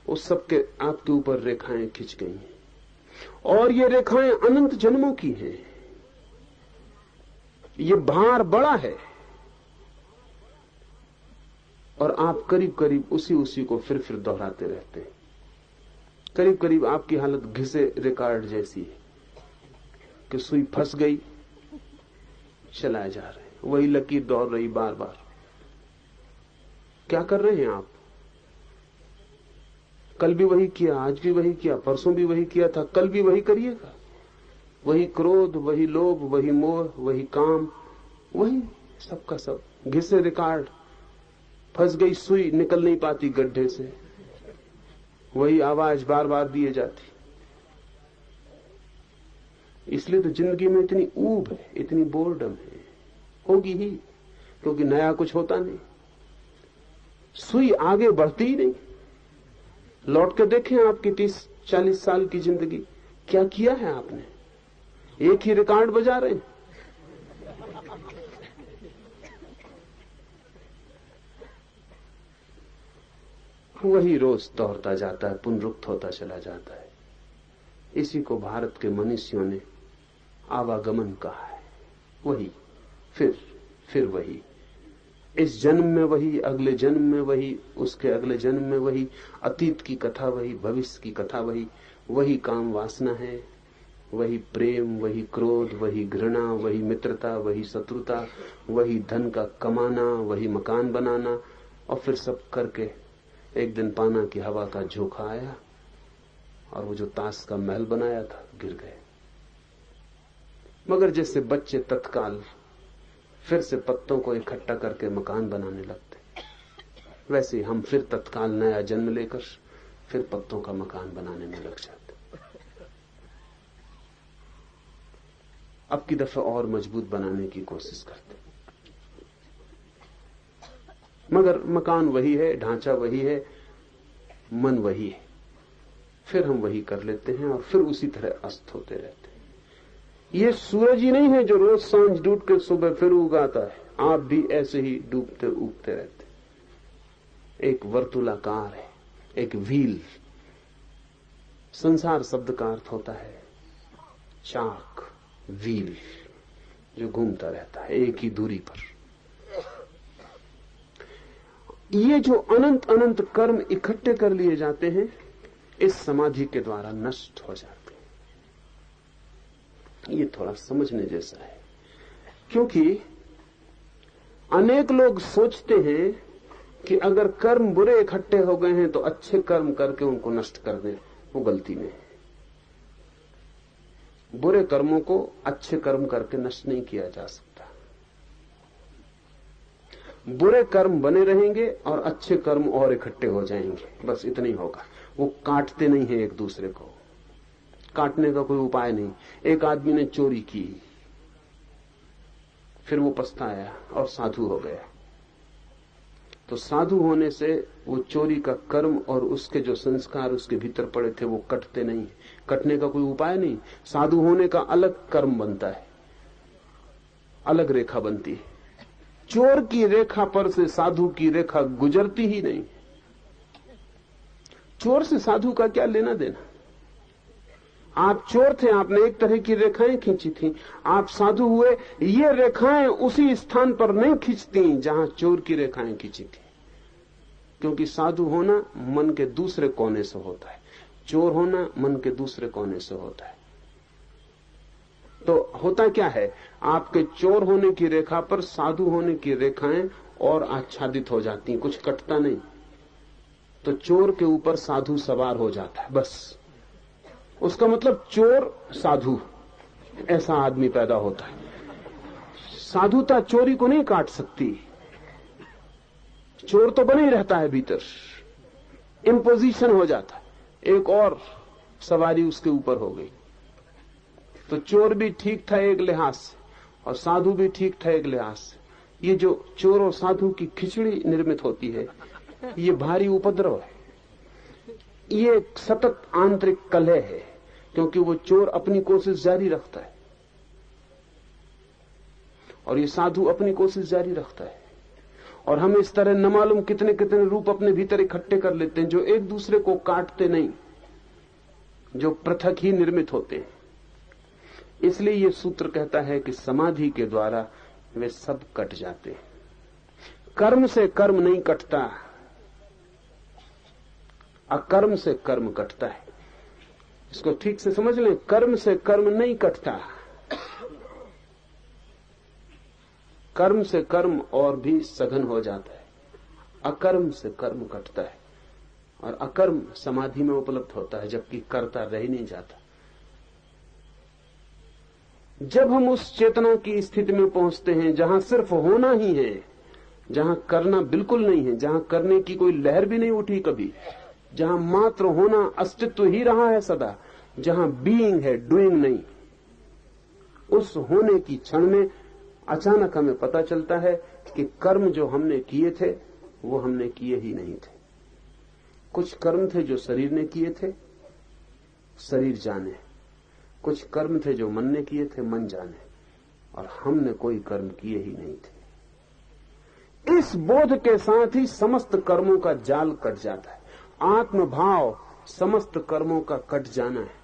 उस सब के आपके ऊपर रेखाएं खिंच गई हैं, और ये रेखाएं अनंत जन्मों की हैं। ये भार बड़ा है, और आप करीब करीब उसी को फिर दोहराते रहते हैं। करीब करीब आपकी हालत घिसे रिकॉर्ड जैसी है कि सुई फंस गई, चलाए जा रहे हैं, वही लकीर दौड़ रही बार बार। क्या कर रहे हैं आप? कल भी वही किया, आज भी वही किया, परसों भी वही किया था, कल भी वही करिएगा। वही क्रोध, वही लोभ, वही मोह, वही काम, वही सबका सब। घिसे रिकॉर्ड, फंस गई सुई, निकल नहीं पाती गड्ढे से, वही आवाज बार बार दिए जाती। इसलिए तो जिंदगी में इतनी ऊब है, इतनी बोर्डम है, होगी ही, क्योंकि नया कुछ होता नहीं। सुई आगे बढ़ती ही नहीं। लौट के देखें आपकी 30-40 साल की जिंदगी, क्या किया है आपने? एक ही रिकॉर्ड बजा रहे हैं। वही रोज दोहरता जाता है, पुनरुक्त होता चला जाता है। इसी को भारत के मनीषियों ने आवागमन कहा है। वही, फिर वही, इस जन्म में वही, अगले जन्म में वही, उसके अगले जन्म में वही, अतीत की कथा वही, भविष्य की कथा वही। वही काम वासना है, वही प्रेम, वही क्रोध, वही घृणा, वही मित्रता, वही शत्रुता, वही धन का कमाना, वही मकान बनाना, और फिर सब करके एक दिन पाना कि हवा का झोंका आया और वो जो ताश का महल बनाया था गिर गए। मगर जैसे बच्चे तत्काल फिर से पत्तों को इकट्ठा करके मकान बनाने लगते, वैसे ही हम फिर तत्काल नया जन्म लेकर फिर पत्तों का मकान बनाने में लग जाते। अब की दफा और मजबूत बनाने की कोशिश करते, मगर मकान वही है, ढांचा वही है, मन वही है। फिर हम वही कर लेते हैं और फिर उसी तरह अस्त होते रहते हैं। ये सूरज ही नहीं है जो रोज सांझ डूब के सुबह फिर उगाता है, आप भी ऐसे ही डूबते उगते रहते। एक वर्तुलाकार है, एक व्हील। संसार शब्द का अर्थ होता है चाक, व्हील, जो घूमता रहता है एक ही दूरी पर। ये जो अनंत अनंत कर्म इकट्ठे कर लिए जाते हैं, इस समाधि के द्वारा नष्ट हो जाते हैं। ये थोड़ा समझने जैसा है, क्योंकि अनेक लोग सोचते हैं कि अगर कर्म बुरे इकट्ठे हो गए हैं तो अच्छे कर्म करके उनको नष्ट कर दें। वो गलती में है। बुरे कर्मों को अच्छे कर्म करके नष्ट नहीं किया जा सकता। बुरे कर्म बने रहेंगे और अच्छे कर्म और इकट्ठे हो जाएंगे, बस इतना ही होगा। वो काटते नहीं है एक दूसरे को, काटने का कोई उपाय नहीं। एक आदमी ने चोरी की, फिर वो पछताया और साधु हो गया, तो साधु होने से वो चोरी का कर्म और उसके जो संस्कार उसके भीतर पड़े थे वो कटते नहीं। कटने का कोई उपाय नहीं। साधु होने का अलग कर्म बनता है, अलग रेखा बनती है। चोर की रेखा पर से साधु की रेखा गुजरती ही नहीं। चोर से साधु का क्या लेना देना? आप चोर थे, आपने एक तरह की रेखाएं खींची थी। आप साधु हुए, ये रेखाएं उसी स्थान पर नहीं खींचती जहां चोर की रेखाएं खींची थी, क्योंकि साधु होना मन के दूसरे कोने से होता है, चोर होना मन के दूसरे कोने से होता है। तो होता क्या है, आपके चोर होने की रेखा पर साधु होने की रेखाएं और आच्छादित हो जाती हैं, कुछ कटता नहीं। तो चोर के ऊपर साधु सवार हो जाता है, बस। उसका मतलब चोर साधु, ऐसा आदमी पैदा होता है। साधुता चोरी को नहीं काट सकती, चोर तो बने ही रहता है भीतर, इम्पोजिशन हो जाता है, एक और सवारी उसके ऊपर हो गई। तो चोर भी ठीक था एक लिहाज से और साधु भी ठीक था एक लिहाज से। ये जो चोर और साधु की खिचड़ी निर्मित होती है, ये भारी उपद्रव है, ये सतत आंतरिक कलह है, क्योंकि वो चोर अपनी कोशिश जारी रखता है और ये साधु अपनी कोशिश जारी रखता है। और हम इस तरह न मालूम कितने कितने रूप अपने भीतर इकट्ठे कर लेते हैं, जो एक दूसरे को काटते नहीं, जो पृथक ही निर्मित होते हैं। इसलिए ये सूत्र कहता है कि समाधि के द्वारा वे सब कट जाते हैं। कर्म से कर्म नहीं कटता, अकर्म से कर्म कटता है। इसको ठीक से समझ लें, कर्म से कर्म नहीं कटता, कर्म से कर्म और भी सघन हो जाता है, अकर्म से कर्म कटता है। और अकर्म समाधि में उपलब्ध होता है, जबकि कर्ता रह ही नहीं जाता। जब हम उस चेतना की स्थिति में पहुंचते हैं जहां सिर्फ होना ही है, जहां करना बिल्कुल नहीं है, जहां करने की कोई लहर भी नहीं उठी कभी, जहां मात्र होना अस्तित्व ही रहा है सदा, जहां बीइंग है डूइंग नहीं, उस होने की क्षण में अचानक हमें पता चलता है कि कर्म जो हमने किए थे वो हमने किए ही नहीं थे। कुछ कर्म थे जो शरीर ने किए थे, शरीर जाने। कुछ कर्म थे जो मन ने किए थे, मन जाने। और हमने कोई कर्म किए ही नहीं थे। इस बोध के साथ ही समस्त कर्मों का जाल कट जाता है। आत्मभाव समस्त कर्मों का कट जाना है।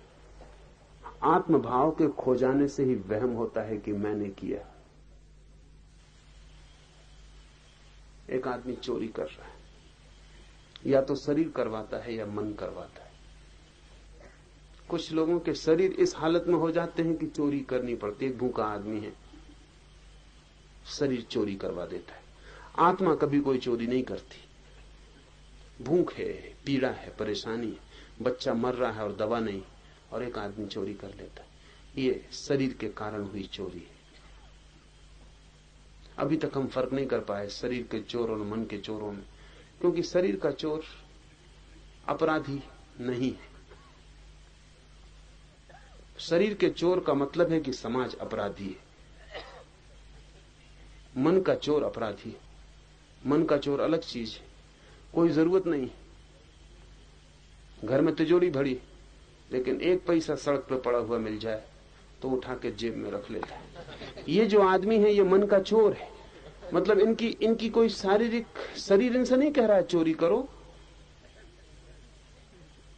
आत्मभाव के खो जाने से ही वहम होता है कि मैंने किया। एक आदमी चोरी कर रहा है, या तो शरीर करवाता है या मन करवाता है। कुछ लोगों के शरीर इस हालत में हो जाते हैं कि चोरी करनी पड़ती है। एक भूखा आदमी है, शरीर चोरी करवा देता है। आत्मा कभी कोई चोरी नहीं करती। भूख है, पीड़ा है, परेशानी है, बच्चा मर रहा है और दवा नहीं, और एक आदमी चोरी कर लेता है। ये शरीर के कारण हुई चोरी है। अभी तक हम फर्क नहीं कर पाए शरीर के चोर और मन के चोरों में, क्योंकि शरीर का चोर अपराधी नहीं है। शरीर के चोर का मतलब है कि समाज अपराधी है। मन का चोर अपराधी है। मन का चोर अलग चीज है। कोई जरूरत नहीं, घर में तिजोरी भरी, लेकिन एक पैसा सड़क पे पड़ा हुआ मिल जाए तो उठा के जेब में रख लेता है। ये जो आदमी है ये मन का चोर है। मतलब इनकी कोई शारीरिक शरीर इनसे नहीं कह रहा है चोरी करो।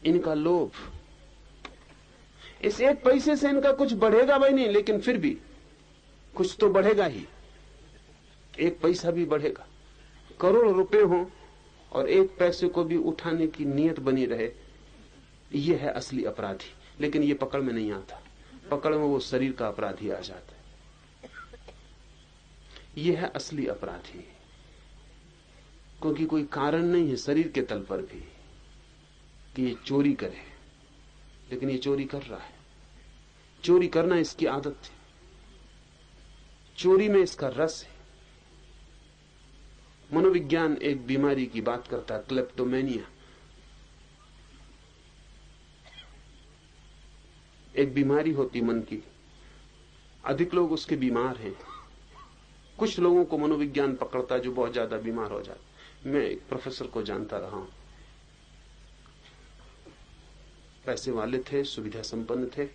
इनका लोभ, इस एक पैसे से इनका कुछ बढ़ेगा भाई नहीं, लेकिन फिर भी कुछ तो बढ़ेगा ही। एक पैसा भी बढ़ेगा। करोड़ रुपए हो और एक पैसे को भी उठाने की नीयत बनी रहे, ये है असली अपराधी। लेकिन ये पकड़ में नहीं आता। पकड़ में वो शरीर का अपराधी आ जाता है। ये है असली अपराधी, क्योंकि कोई कारण नहीं है शरीर के तल पर भी कि ये चोरी करे, लेकिन ये चोरी कर रहा है। चोरी करना इसकी आदत है। चोरी में इसका रस है। मनोविज्ञान एक बीमारी की बात करता है, क्लेप्टोमेनिया। एक बीमारी होती मन की। अधिक लोग उसके बीमार हैं। कुछ लोगों को मनोविज्ञान पकड़ता है जो बहुत ज्यादा बीमार हो जाते। मैं एक प्रोफेसर को जानता रहा हूं, पैसे वाले थे, सुविधा संपन्न थे,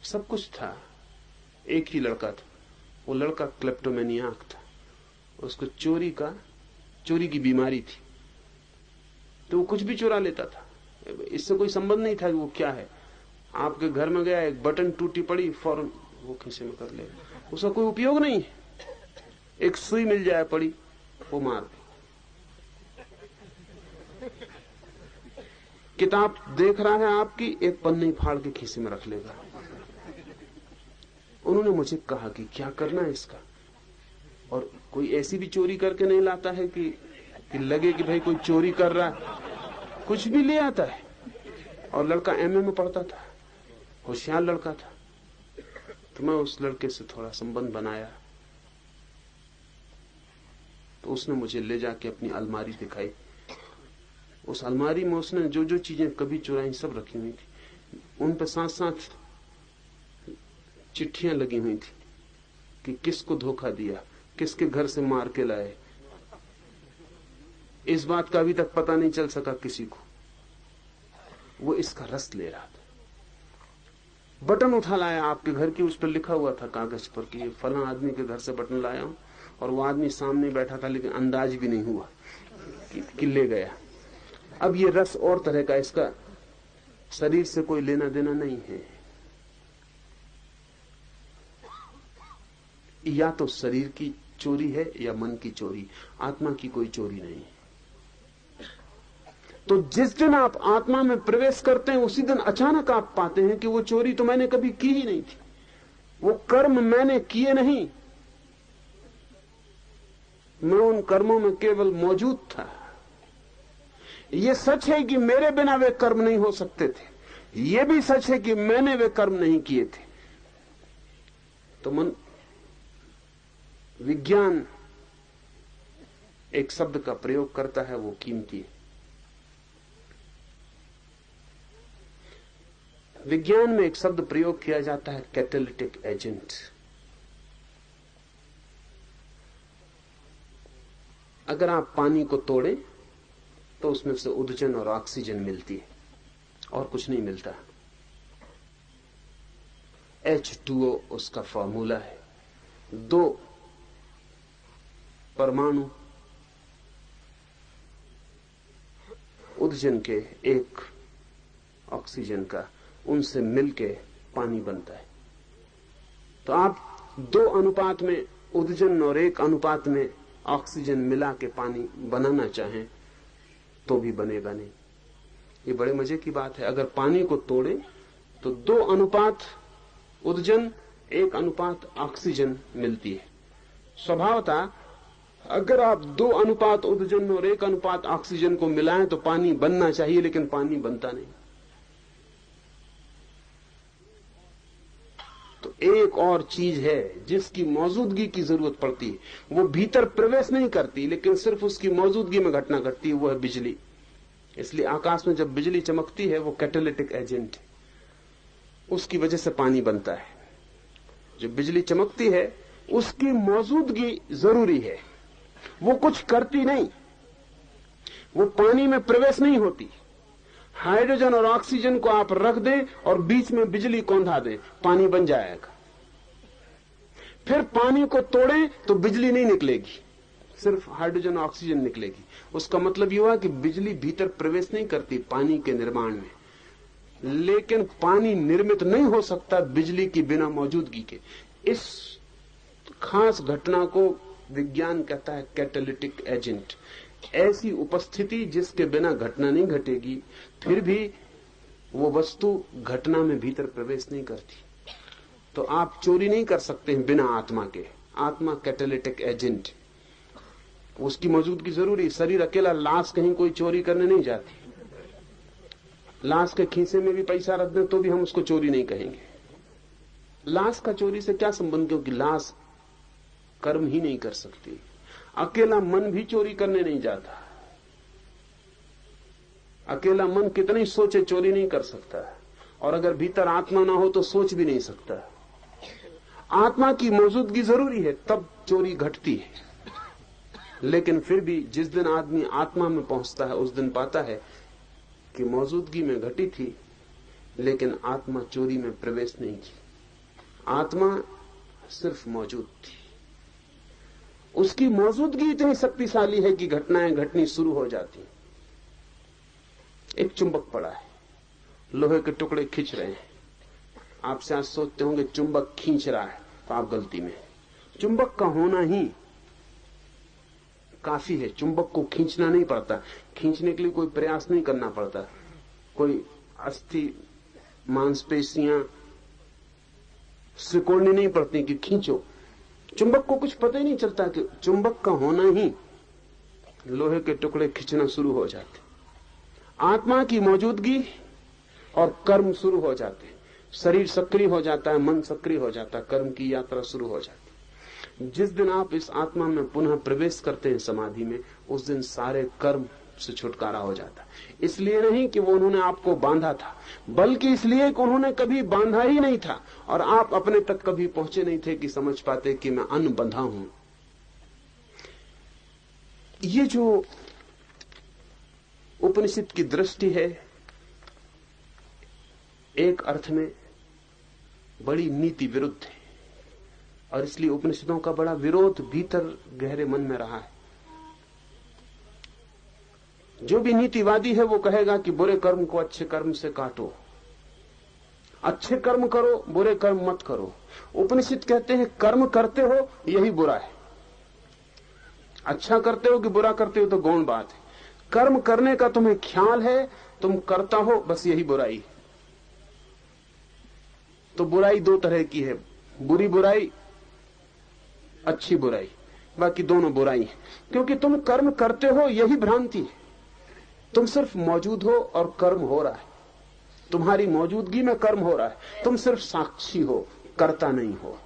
सब कुछ था। एक ही लड़का था, वो लड़का क्लेप्टोमेनियाक था। उसको चोरी की बीमारी थी, तो वो कुछ भी चुरा लेता था। इससे कोई संबंध नहीं था कि वो क्या है। आपके घर में गया, एक बटन टूटी पड़ी, फौरन वो खीसे में कर ले। उसका कोई उपयोग नहीं है। एक सुई मिल जाए पड़ी, वो मार दे। किताब देख रहा है आपकी, एक पन्नी फाड़ के खीसे में रख लेगा। उन्होंने मुझे कहा कि क्या करना है इसका। और कोई ऐसी भी चोरी करके नहीं लाता है कि लगे कि भाई कोई चोरी कर रहा है। कुछ भी ले आता है। और लड़का एमए में पढ़ता था, होशियार लड़का था। तो मैं उस लड़के से थोड़ा संबंध बनाया, तो उसने मुझे ले जाके अपनी अलमारी दिखाई। उस अलमारी में उसने जो जो चीजें कभी चुराई सब रखी हुई थी। उन पर साथ साथ चिट्ठियां लगी हुई थी कि किसको धोखा दिया, किसके घर से मार के लाए। इस बात का अभी तक पता नहीं चल सका किसी को। वो इसका रस ले रहा था। बटन उठा लाया आपके घर की, उस पर लिखा हुआ था कागज पर कि फलां आदमी के घर से बटन लाया हूं, और वो आदमी सामने बैठा था, लेकिन अंदाज भी नहीं हुआ कि ले गया। अब ये रस और तरह का, इसका शरीर से कोई लेना देना नहीं है। या तो शरीर की चोरी है या मन की चोरी, आत्मा की कोई चोरी नहीं है। तो जिस दिन आप आत्मा में प्रवेश करते हैं उसी दिन अचानक आप पाते हैं कि वो चोरी तो मैंने कभी की ही नहीं थी, वो कर्म मैंने किए नहीं, मैं उन कर्मों में केवल मौजूद था। ये सच है कि मेरे बिना वे कर्म नहीं हो सकते थे, ये भी सच है कि मैंने वे कर्म नहीं किए थे। तो मन विज्ञान एक शब्द का प्रयोग करता है, वो कीमती है। विज्ञान में एक शब्द प्रयोग किया जाता है, कैटालिटिक एजेंट। अगर आप पानी को तोड़ें तो उसमें से उदजन और ऑक्सीजन मिलती है और कुछ नहीं मिलता। H2O उसका फॉर्मूला है। 2 परमाणु उदजन के, 1 ऑक्सीजन का, उनसे मिलके पानी बनता है। तो आप 2 अनुपात में उदजन और 1 अनुपात में ऑक्सीजन मिला के पानी बनाना चाहें तो भी बनेगा नहीं। ये बड़े मजे की बात है। अगर पानी को तोड़े तो 2 अनुपात उदजन 1 अनुपात ऑक्सीजन मिलती है। स्वभावतः अगर आप 2 अनुपात उदजन और 1 अनुपात ऑक्सीजन को मिलाएं तो पानी बनना चाहिए, लेकिन पानी बनता नहीं। तो एक और चीज है जिसकी मौजूदगी की जरूरत पड़ती है, वो भीतर प्रवेश नहीं करती लेकिन सिर्फ उसकी मौजूदगी में घटना घटती है, वो है बिजली। इसलिए आकाश में जब बिजली चमकती है वो कैटालिटिक एजेंट है, उसकी वजह से पानी बनता है। जब बिजली चमकती है उसकी मौजूदगी जरूरी है, वो कुछ करती नहीं, वो पानी में प्रवेश नहीं होती। हाइड्रोजन और ऑक्सीजन को आप रख दें और बीच में बिजली कौंधा दें, पानी बन जाएगा। फिर पानी को तोड़ें तो बिजली नहीं निकलेगी, सिर्फ हाइड्रोजन और ऑक्सीजन निकलेगी। उसका मतलब यह हुआ कि बिजली भीतर प्रवेश नहीं करती पानी के निर्माण में, लेकिन पानी निर्मित नहीं हो सकता बिजली की बिना मौजूदगी के। इस खास घटना को विज्ञान कहता है कैटालिटिक एजेंट। ऐसी उपस्थिति जिसके बिना घटना नहीं घटेगी, फिर भी वो वस्तु घटना में भीतर प्रवेश नहीं करती। तो आप चोरी नहीं कर सकते हैं बिना आत्मा के। आत्मा कैटालिटिक एजेंट, उसकी मौजूदगी जरूरी। शरीर अकेला, लाश कहीं कोई चोरी करने नहीं जाती। लाश के खीसे में भी पैसा रख दें तो भी हम उसको चोरी नहीं कहेंगे। लाश का चोरी से क्या संबंध, क्योंकि लाश कर्म ही नहीं कर सकती। अकेला मन भी चोरी करने नहीं जाता। अकेला मन कितना ही सोचे चोरी नहीं कर सकता, और अगर भीतर आत्मा ना हो तो सोच भी नहीं सकता। आत्मा की मौजूदगी जरूरी है, तब चोरी घटती है। लेकिन फिर भी जिस दिन आदमी आत्मा में पहुंचता है उस दिन पाता है कि मौजूदगी में घटी थी, लेकिन आत्मा चोरी में प्रवेश नहीं की। आत्मा सिर्फ मौजूद थी। उसकी मौजूदगी इतनी शक्तिशाली है कि घटनाएं घटनी शुरू हो जाती। एक चुंबक पड़ा है, लोहे के टुकड़े खींच रहे हैं। आपसे आज सोचते होंगे चुंबक खींच रहा है, तो आप गलती में। चुंबक का होना ही काफी है, चुंबक को खींचना नहीं पड़ता। खींचने के लिए कोई प्रयास नहीं करना पड़ता, कोई अस्थि मांसपेशियां सिकोड़नी नहीं पड़ती कि खींचो। चुंबक को कुछ पता ही नहीं चलता कि चुंबक का होना ही लोहे के टुकड़े खींचना शुरू हो जाते। आत्मा की मौजूदगी और कर्म शुरू हो जाते। शरीर सक्रिय हो जाता है, मन सक्रिय हो जाता है, कर्म की यात्रा शुरू हो जाती है। जिस दिन आप इस आत्मा में पुनः प्रवेश करते हैं समाधि में, उस दिन सारे कर्म से छुटकारा हो जाता है। इसलिए नहीं कि वो उन्होंने आपको बांधा था, बल्कि इसलिए कि उन्होंने कभी बांधा ही नहीं था और आप अपने तक कभी पहुंचे नहीं थे कि समझ पाते कि मैं अनबंधा हूं। ये जो उपनिषद की दृष्टि है, एक अर्थ में बड़ी नीति विरुद्ध है, और इसलिए उपनिषदों का बड़ा विरोध भीतर गहरे मन में रहा है। जो भी नीतिवादी है वो कहेगा कि बुरे कर्म को अच्छे कर्म से काटो, अच्छे कर्म करो, बुरे कर्म मत करो। उपनिषद कहते हैं कर्म करते हो यही बुरा है। अच्छा करते हो कि बुरा करते हो तो गौण बात है। कर्म करने का तुम्हें ख्याल है, तुम करता हो, बस यही बुराई। तो बुराई 2 तरह की है, बुरी बुराई, अच्छी बुराई। बाकी दोनों बुराई है, क्योंकि तुम कर्म करते हो यही भ्रांति है। तुम सिर्फ मौजूद हो और कर्म हो रहा है। तुम्हारी मौजूदगी में कर्म हो रहा है, तुम सिर्फ साक्षी हो, कर्ता नहीं हो।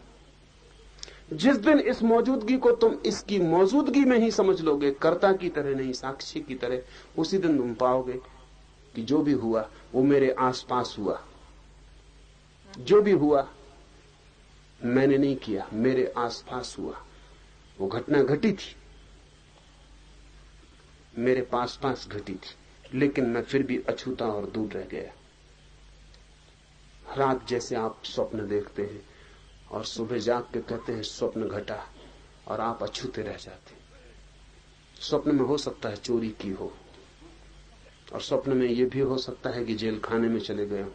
जिस दिन इस मौजूदगी को तुम इसकी मौजूदगी में ही समझ लोगे, कर्ता की तरह नहीं साक्षी की तरह, उसी दिन तुम पाओगे कि जो भी हुआ वो मेरे आसपास हुआ, जो भी हुआ मैंने नहीं किया, मेरे आसपास हुआ। वो घटना घटी थी, मेरे पास घटी थी, लेकिन मैं फिर भी अछूता और दूर रह गया। रात जैसे आप स्वप्न देखते हैं और सुबह जाग के कहते हैं स्वप्न घटा, और आप अछूते रह जाते। स्वप्न में हो सकता है चोरी की हो, और स्वप्न में यह भी हो सकता है कि जेल खाने में चले गए हो।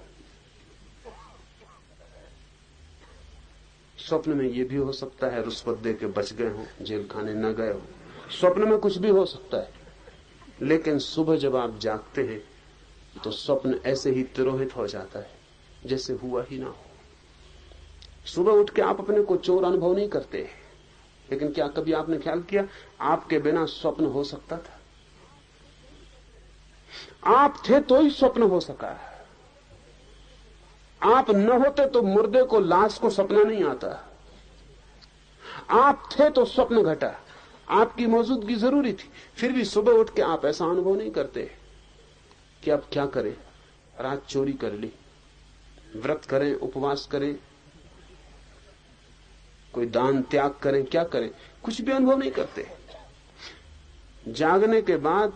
स्वप्न में यह भी हो सकता है रुष्वत दे के बच गए हो, जेल खाने न गए हो। स्वप्न में कुछ भी हो सकता है, लेकिन सुबह जब आप जागते हैं तो स्वप्न ऐसे ही तिरोहित हो जाता है जैसे हुआ ही ना हो। सुबह उठ के आप अपने को चोर अनुभव नहीं करते, लेकिन क्या कभी आपने ख्याल किया आपके बिना स्वप्न हो सकता था? आप थे तो ही स्वप्न हो सका। आप न होते तो मुर्दे को, लाश को सपना नहीं आता। आप थे तो स्वप्न घटा, आपकी मौजूदगी जरूरी थी। फिर भी सुबह उठ के आप ऐसा अनुभव नहीं करते कि अब क्या करें, रात चोरी कर ली, व्रत करें, उपवास करें, कोई दान त्याग करें, क्या करें, कुछ भी अनुभव नहीं करते। जागने के बाद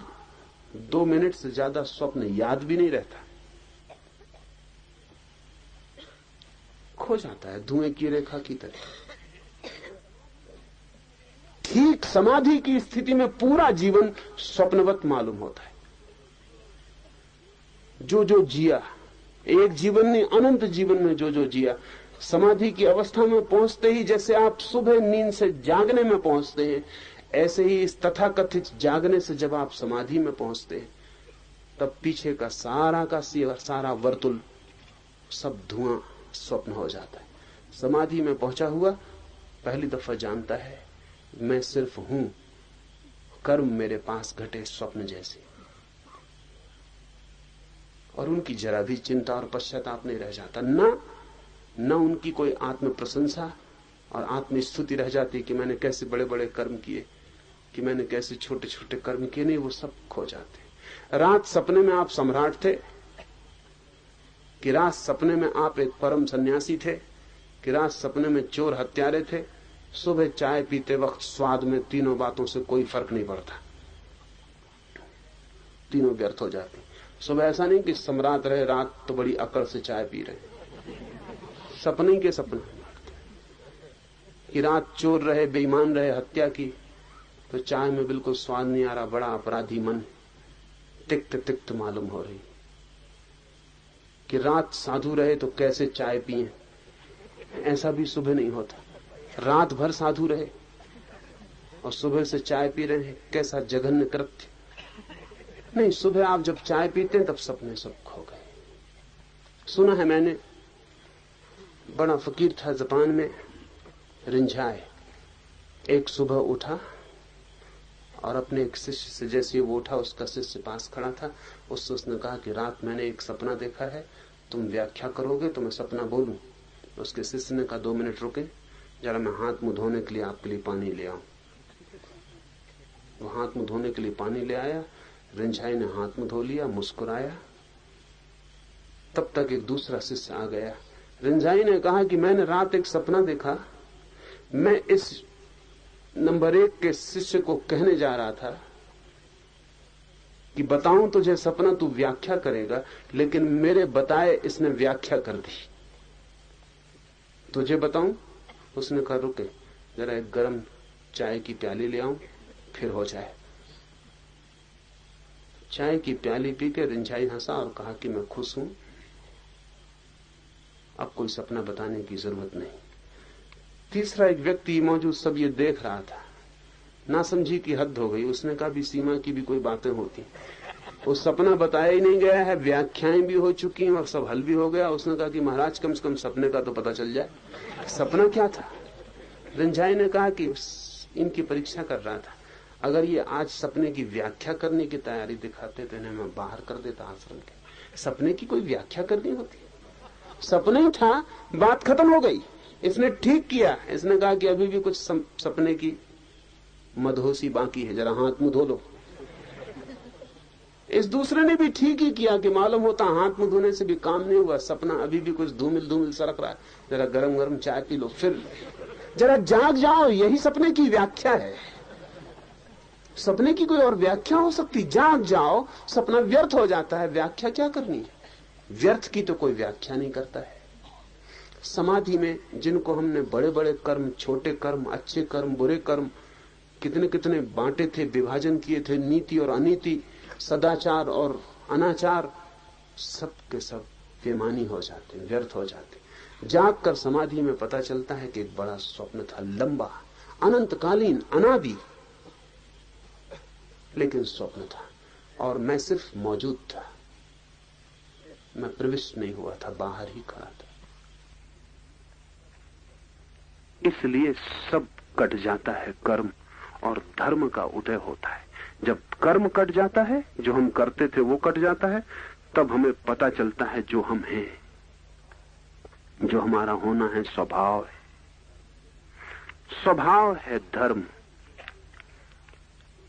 2 मिनट से ज्यादा स्वप्न याद भी नहीं रहता, खो जाता है धुएं की रेखा की तरह। ठीक समाधि की स्थिति में पूरा जीवन स्वप्नवत मालूम होता है। जो जो जिया, एक जीवन नहीं अनंत जीवन में जो जो जिया, समाधि की अवस्था में पहुंचते ही जैसे आप सुबह नींद से जागने में पहुंचते हैं, ऐसे ही इस तथाकथित जागने से जब आप समाधि में पहुंचते हैं, तब पीछे का सारा वर्तुल सब धुआं स्वप्न हो जाता है। समाधि में पहुंचा हुआ पहली दफा जानता है मैं सिर्फ हूं, कर्म मेरे पास घटे स्वप्न जैसे, और उनकी जरा भी चिंता और पश्चाताप नहीं रह जाता। न उनकी कोई आत्म प्रशंसा और आत्मस्तुति रह जाती कि मैंने कैसे बड़े बड़े कर्म किए, कि मैंने कैसे छोटे छोटे कर्म किए, नहीं, वो सब खो जाते। रात सपने में आप सम्राट थे, कि रात सपने में आप एक परम सन्यासी थे, कि रात सपने में चोर हत्यारे थे। सुबह चाय पीते वक्त स्वाद में तीनों बातों से कोई फर्क नहीं पड़ता, तीनों व्यर्थ हो जाती। सुबह ऐसा नहीं कि सम्राट रहे, रात तो बड़ी अकड़ से चाय पी रहे, सपने के सपने। कि रात चोर रहे, बेईमान रहे, हत्या की, तो चाय में बिल्कुल स्वाद नहीं आ रहा, बड़ा अपराधी मन, तिक्त तिक्त मालूम हो रही। कि रात साधु रहे तो कैसे चाय पिए, ऐसा भी सुबह नहीं होता। रात भर साधु रहे और सुबह से चाय पी रहे हैं, कैसा जघन्य कृत्य। नहीं, सुबह आप जब चाय पीते हैं तब सपने सब खो गए। सुना है मैंने, बड़ा फकीर था जापान में, रिंझाई, एक सुबह उठा और अपने एक शिष्य से, जैसे वो उठा उसका शिष्य पास खड़ा था, उससे उसने कहा कि रात मैंने एक सपना देखा है, तुम व्याख्या करोगे तो मैं सपना बोलूं। उसके शिष्य ने कहा 2 मिनट रुके, जरा मैं हाथ मुंह धोने के लिए आपके लिए पानी ले आऊं। वो हाथ मुंह धोने के लिए पानी ले आया, रिंझाई ने हाथ मुंह धो लिया, मुस्कुराया। तब तक एक दूसरा शिष्य आ गया। रिंझाई ने कहा कि मैंने रात एक सपना देखा, मैं इस नंबर 1 के शिष्य को कहने जा रहा था कि बताऊं तुझे सपना, तू व्याख्या करेगा, लेकिन मेरे बताए इसने व्याख्या कर दी। तुझे बताऊं? उसने कहा रुके, जरा एक गरम चाय की प्याली ले आऊं, फिर हो जाए। चाय की प्याली पी के रिंझाई हंसा और कहा कि मैं खुश हूं, अब कोई सपना बताने की जरूरत नहीं। तीसरा एक व्यक्ति मौजूद सब ये देख रहा था, ना समझी की हद हो गई। उसने कहा भी सीमा की भी कोई बातें होती, वो सपना बताया ही नहीं गया है, व्याख्याएं भी हो चुकी हैं और सब हल भी हो गया। उसने कहा कि महाराज कम से कम सपने का तो पता चल जाए, सपना क्या था। रिंझाई ने कहा कि इनकी परीक्षा कर रहा था, अगर ये आज सपने की व्याख्या करने की तैयारी दिखाते तो इन्हें मैं बाहर कर देता आश्रम के। सपने की कोई व्याख्या करनी होती? सपने ही था, बात खत्म हो गई। इसने ठीक किया, इसने कहा कि अभी भी कुछ सपने की मदहोशी बाकी है, जरा हाथ मुंह धो लो। इस दूसरे ने भी ठीक ही किया कि मालूम होता हाथ मुंह धोने से भी काम नहीं हुआ, सपना अभी भी कुछ धूमिल धूमिल सरक रहा है, जरा गरम गरम चाय पी लो, फिर जरा जाग जाओ। यही सपने की व्याख्या है। सपने की कोई और व्याख्या हो सकती? जाग जाओ, सपना व्यर्थ हो जाता है, व्याख्या क्या करनी है? व्यर्थ की तो कोई व्याख्या नहीं करता है। समाधि में जिनको हमने बड़े बड़े कर्म, छोटे कर्म, अच्छे कर्म, बुरे कर्म, कितने कितने बांटे थे, विभाजन किए थे, नीति और अनीति, सदाचार और अनाचार, सब के सब बेमानी हो जाते, व्यर्थ हो जाते। जाग कर समाधि में पता चलता है कि एक बड़ा स्वप्न था, लंबा, अनंतकालीन, अनादि, लेकिन स्वप्न था और मैं सिर्फ मौजूद था, मैं प्रविष्ट नहीं हुआ था, बाहर ही खड़ा था। इसलिए सब कट जाता है कर्म और धर्म का उदय होता है। जब कर्म कट जाता है, जो हम करते थे वो कट जाता है, तब हमें पता चलता है जो हम हैं, जो हमारा होना है, स्वभाव है। स्वभाव है धर्म।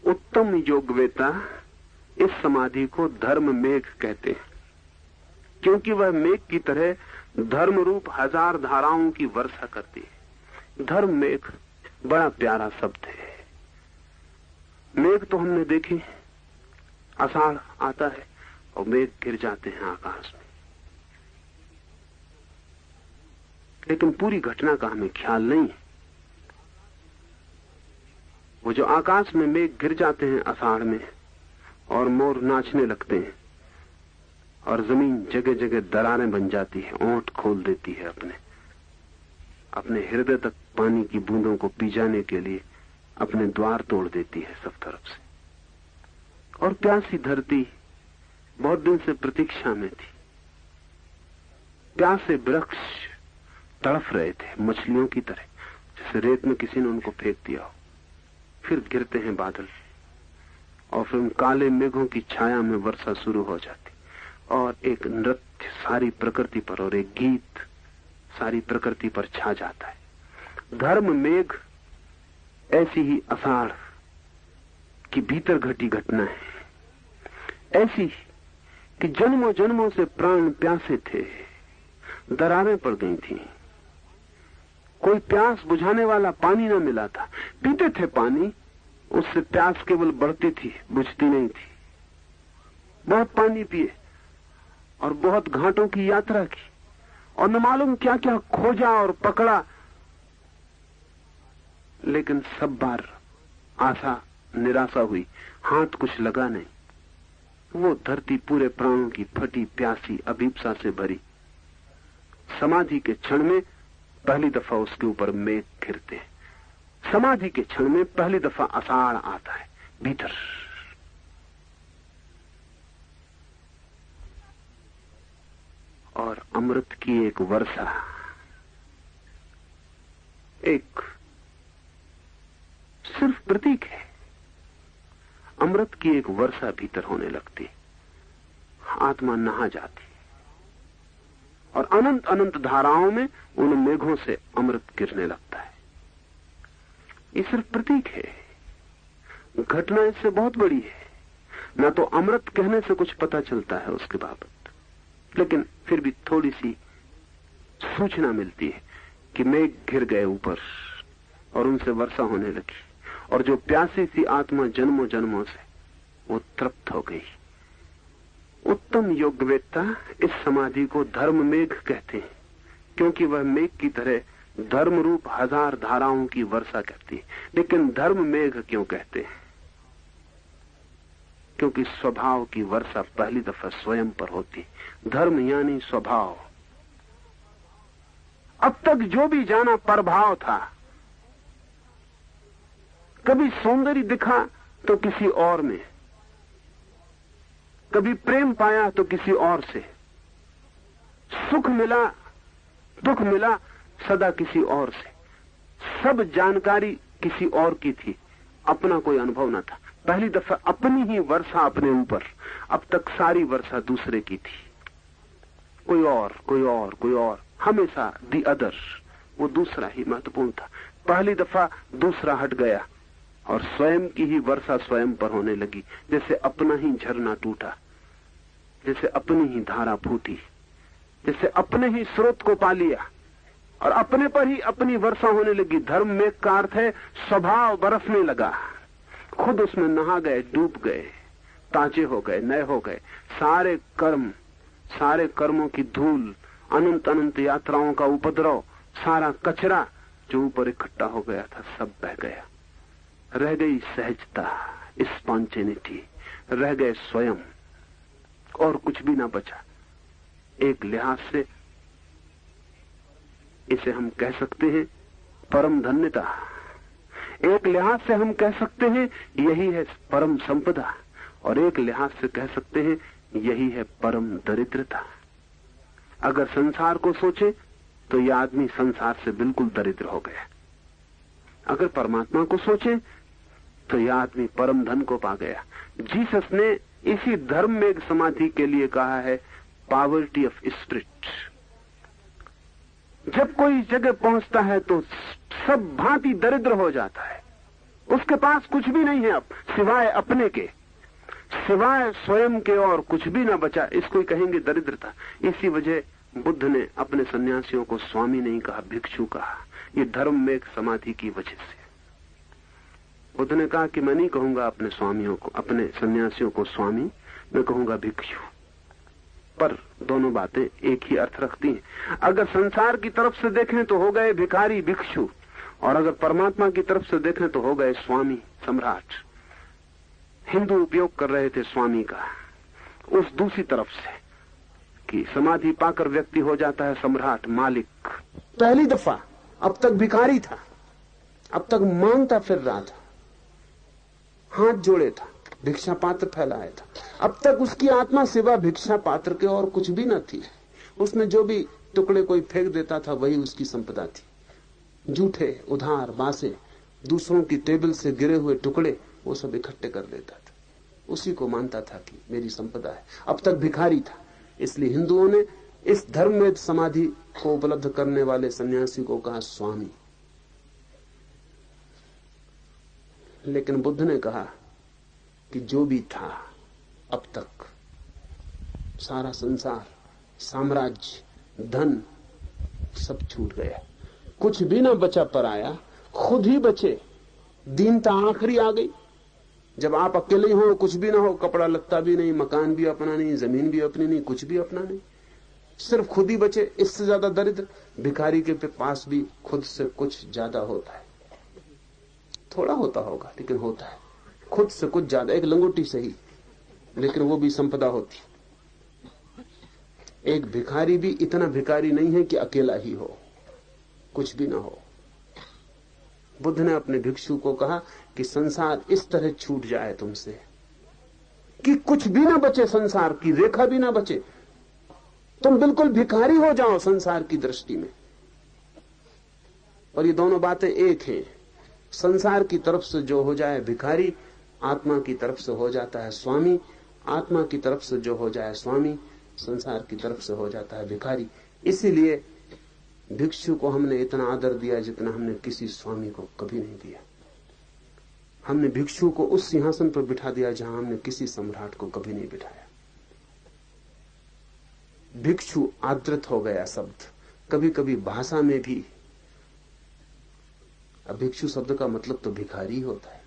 उत्तम योगवेता इस समाधि को धर्म मेघ कहते हैं, क्योंकि वह मेघ की तरह धर्म रूप हजार धाराओं की वर्षा करती है। धर्म मेघ बड़ा प्यारा शब्द है। मेघ तो हमने देखे, आषाढ़ आता है और मेघ गिर जाते हैं आकाश में, लेकिन पूरी घटना का हमें ख्याल नहीं है। वो जो आकाश में मेघ गिर जाते हैं आषाढ़ में और मोर नाचने लगते हैं और जमीन जगह जगह दरारें बन जाती है, ओंठ खोल देती है, अपने हृदय तक पानी की बूंदों को पी जाने के लिए अपने द्वार तोड़ देती है सब तरफ से। और प्यासी धरती बहुत दिन से प्रतीक्षा में थी। प्यासे वृक्ष तड़फ रहे थे मछलियों की तरह, जैसे रेत में किसी ने उनको फेंक दिया हो। फिर गिरते हैं बादल और फिर उन काले मेघों की छाया में वर्षा शुरू हो जाती और एक नृत्य सारी प्रकृति पर और एक गीत सारी प्रकृति पर छा जाता है। धर्म मेघ ऐसी ही आषाढ़ की भीतर घटी घटना है, ऐसी कि जन्मों जन्मों से प्राण प्यासे थे, दरारें पड़ गई थी, कोई प्यास बुझाने वाला पानी न मिला था। पीते थे पानी, उससे प्यास केवल बढ़ती थी, बुझती नहीं थी। बहुत पानी पिए और बहुत घाटों की यात्रा की और न मालूम क्या क्या खोजा और पकड़ा, लेकिन सब बार आशा निराशा हुई, हाथ कुछ लगा नहीं। वो धरती पूरे प्राणों की फटी प्यासी अभीप्सा से भरी। समाधि के क्षण में पहली दफा उसके ऊपर मेघ गिरते हैं। समाधि के क्षण में पहली दफा आषाढ़ आता है भीतर। और अमृत की एक वर्षा, एक सिर्फ प्रतीक है, अमृत की एक वर्षा भीतर होने लगती, आत्मा नहा जाती और अनंत अनंत धाराओं में उन मेघों से अमृत गिरने लगता है। ये सिर्फ प्रतीक है, घटना इससे बहुत बड़ी है। न तो अमृत कहने से कुछ पता चलता है उसके बाबत, लेकिन फिर भी थोड़ी सी सूचना मिलती है कि मेघ गिर गए ऊपर और उनसे वर्षा होने लगी और जो प्यासी सी आत्मा जन्मों जन्मों से वो तृप्त हो गई। उत्तम योगवेत्ता इस समाधि को धर्म मेघ कहते हैं, क्योंकि वह मेघ की तरह धर्म रूप हजार धाराओं की वर्षा करती है। लेकिन धर्म मेघ क्यों कहते हैं? क्योंकि स्वभाव की वर्षा पहली दफा स्वयं पर होती। धर्म यानी स्वभाव। अब तक जो भी जाना परभाव था। कभी सौंदर्य दिखा तो किसी और में, कभी प्रेम पाया तो किसी और से, सुख मिला दुख मिला सदा किसी और से। सब जानकारी किसी और की थी। अपना कोई अनुभव न था। पहली दफा अपनी ही वर्षा अपने ऊपर। अब तक सारी वर्षा दूसरे की थी, कोई और, हमेशा दी अदर, वो दूसरा ही महत्वपूर्ण था। पहली दफा दूसरा हट गया और स्वयं की ही वर्षा स्वयं पर होने लगी, जैसे अपना ही झरना टूटा, जैसे अपनी ही धारा फूटी, जैसे अपने ही स्रोत को पा लिया और अपने पर ही अपनी वर्षा होने लगी। धर्म में का अर्थ है स्वभाव बरसने लगा, खुद उसमें नहा गए, डूब गए, ताजे हो गए, नए हो गए। सारे कर्मों की धूल, अनंत अनंत यात्राओं का उपद्रव, सारा कचरा जो ऊपर इकट्ठा हो गया था सब बह गया। रह गई सहजता, स्पॉन्टेनिटी, रह गए स्वयं, और कुछ भी ना बचा। एक लिहाज से इसे हम कह सकते हैं परम धन्यता, एक लिहाज से हम कह सकते हैं यही है परम संपदा, और एक लिहाज से कह सकते हैं यही है परम दरिद्रता। अगर संसार को सोचे तो यह आदमी संसार से बिल्कुल दरिद्र हो गया। अगर परमात्मा को सोचे तो यह आदमी परम धन को पा गया। जीसस ने इसी धर्म में एक समाधि के लिए कहा है पॉवर्टी ऑफ स्पिरिट। जब कोई जगह पहुंचता है तो सब भांति दरिद्र हो जाता है, उसके पास कुछ भी नहीं है अब सिवाय अपने के, सिवाय स्वयं के, और कुछ भी ना बचा। इसको ही कहेंगे दरिद्रता। इसी वजह बुद्ध ने अपने सन्यासियों को स्वामी नहीं कहा, भिक्षु कहा। ये धर्म में एक समाधि की वजह से बुद्ध ने कहा कि मैं नहीं कहूंगा अपने स्वामियों को, अपने सन्यासियों को स्वामी, मैं कहूंगा भिक्षु। पर दोनों बातें एक ही अर्थ रखती हैं। अगर संसार की तरफ से देखें तो हो गए भिखारी भिक्षु, और अगर परमात्मा की तरफ से देखें तो हो गए स्वामी सम्राट। हिंदू उपयोग कर रहे थे स्वामी का उस दूसरी तरफ से कि समाधि पाकर व्यक्ति हो जाता है सम्राट, मालिक। पहली दफा अब तक भिखारी था, अब तक मांगता फिर रहा था, हाथ जोड़े था, भिक्षा पात्र फैलाया था। अब तक उसकी आत्मा सिवा भिक्षा पात्र के और कुछ भी न थी। उसमें जो भी टुकड़े कोई फेंक देता था वही उसकी संपदा थी। जूठे, उधार, बासे, दूसरों की टेबल से गिरे हुए टुकड़े वो सब इकट्ठे कर लेता था, उसी को मानता था कि मेरी संपदा है। अब तक भिखारी था। इसलिए हिंदुओं ने इस धर्म में समाधि को उपलब्ध करने वाले सन्यासी को कहा स्वामी। लेकिन बुद्ध ने कहा कि जो भी था अब तक, सारा संसार, साम्राज्य, धन सब छूट गया, कुछ भी ना बचा पराया, खुद ही बचे। दीनता आखिरी आ गई। जब आप अकेले हो, कुछ भी ना हो, कपड़ा लत्ता भी नहीं, मकान भी अपना नहीं, जमीन भी अपनी नहीं, कुछ भी अपना नहीं, सिर्फ खुद ही बचे। इससे ज्यादा दरिद्र भिखारी के पास भी खुद से कुछ ज्यादा होता है। थोड़ा होता होगा लेकिन होता है, खुद से कुछ ज्यादा। एक लंगोटी सही, लेकिन वो भी संपदा होती। एक भिखारी भी इतना भिखारी नहीं है कि अकेला ही हो, कुछ भी ना हो। बुद्ध ने अपने भिक्षु को कहा कि संसार इस तरह छूट जाए तुमसे कि कुछ भी ना बचे, संसार की रेखा भी ना बचे, तुम बिल्कुल भिखारी हो जाओ संसार की दृष्टि में। और ये दोनों बातें एक हैं। संसार की तरफ से जो हो जाए भिखारी, आत्मा की तरफ से हो जाता है स्वामी। आत्मा की तरफ से जो हो जाए स्वामी, संसार की तरफ से हो जाता है भिखारी। इसीलिए भिक्षु को हमने इतना आदर दिया जितना हमने किसी स्वामी को कभी नहीं दिया। हमने भिक्षु को उस सिंहासन पर बिठा दिया जहां हमने किसी सम्राट को कभी नहीं बिठाया। भिक्षु आदृत हो गया शब्द। कभी कभी भाषा में भी भिक्षु शब्द का मतलब तो भिखारी होता है,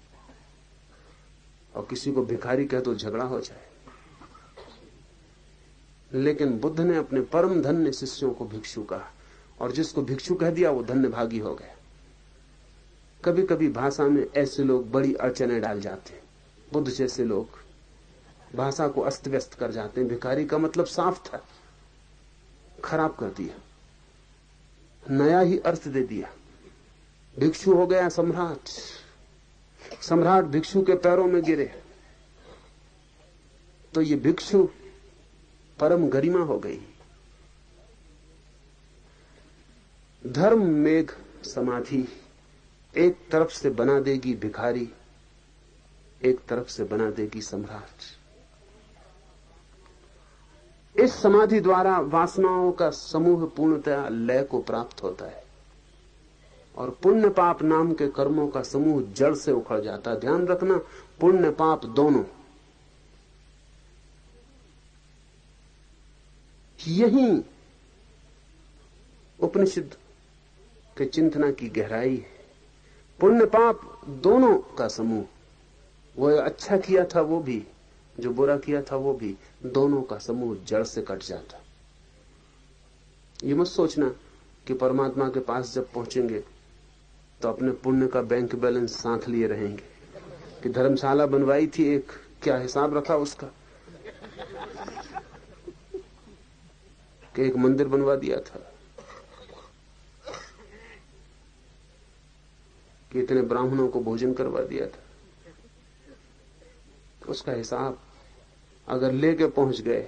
और किसी को भिखारी कहे तो झगड़ा हो जाए। लेकिन बुद्ध ने अपने परम धन्य शिष्यों को भिक्षु कहा, और जिसको भिक्षु कह दिया वो धन्य भागी हो गया। कभी कभी भाषा में ऐसे लोग बड़ी अड़चनें डाल जाते हैं, बुद्ध जैसे लोग भाषा को अस्त व्यस्त कर जाते हैं। भिखारी का मतलब साफ था, खराब कर दिया, नया ही अर्थ दे दिया। भिक्षु हो गया सम्राट, सम्राट भिक्षु के पैरों में गिरे तो ये भिक्षु परम गरिमा हो गई। धर्म मेघ समाधि एक तरफ से बना देगी भिखारी, एक तरफ से बना देगी सम्राट। इस समाधि द्वारा वासनाओं का समूह पूर्णतया लय को प्राप्त होता है और पुण्य पाप नाम के कर्मों का समूह जड़ से उखड़ जाता है। ध्यान रखना, पुण्य पाप दोनों। यही उपनिषद के चिंतना की गहराई है। पुण्य पाप दोनों का समूह, वो अच्छा किया था वो भी, जो बुरा किया था वो भी, दोनों का समूह जड़ से कट जाता। ये मत सोचना कि परमात्मा के पास जब पहुंचेंगे तो अपने पुण्य का बैंक बैलेंस साथ लिए रहेंगे कि धर्मशाला बनवाई थी एक, क्या हिसाब रखा उसका, कि एक मंदिर बनवा दिया था, कि इतने ब्राह्मणों को भोजन करवा दिया था। उसका हिसाब अगर लेके पहुंच गए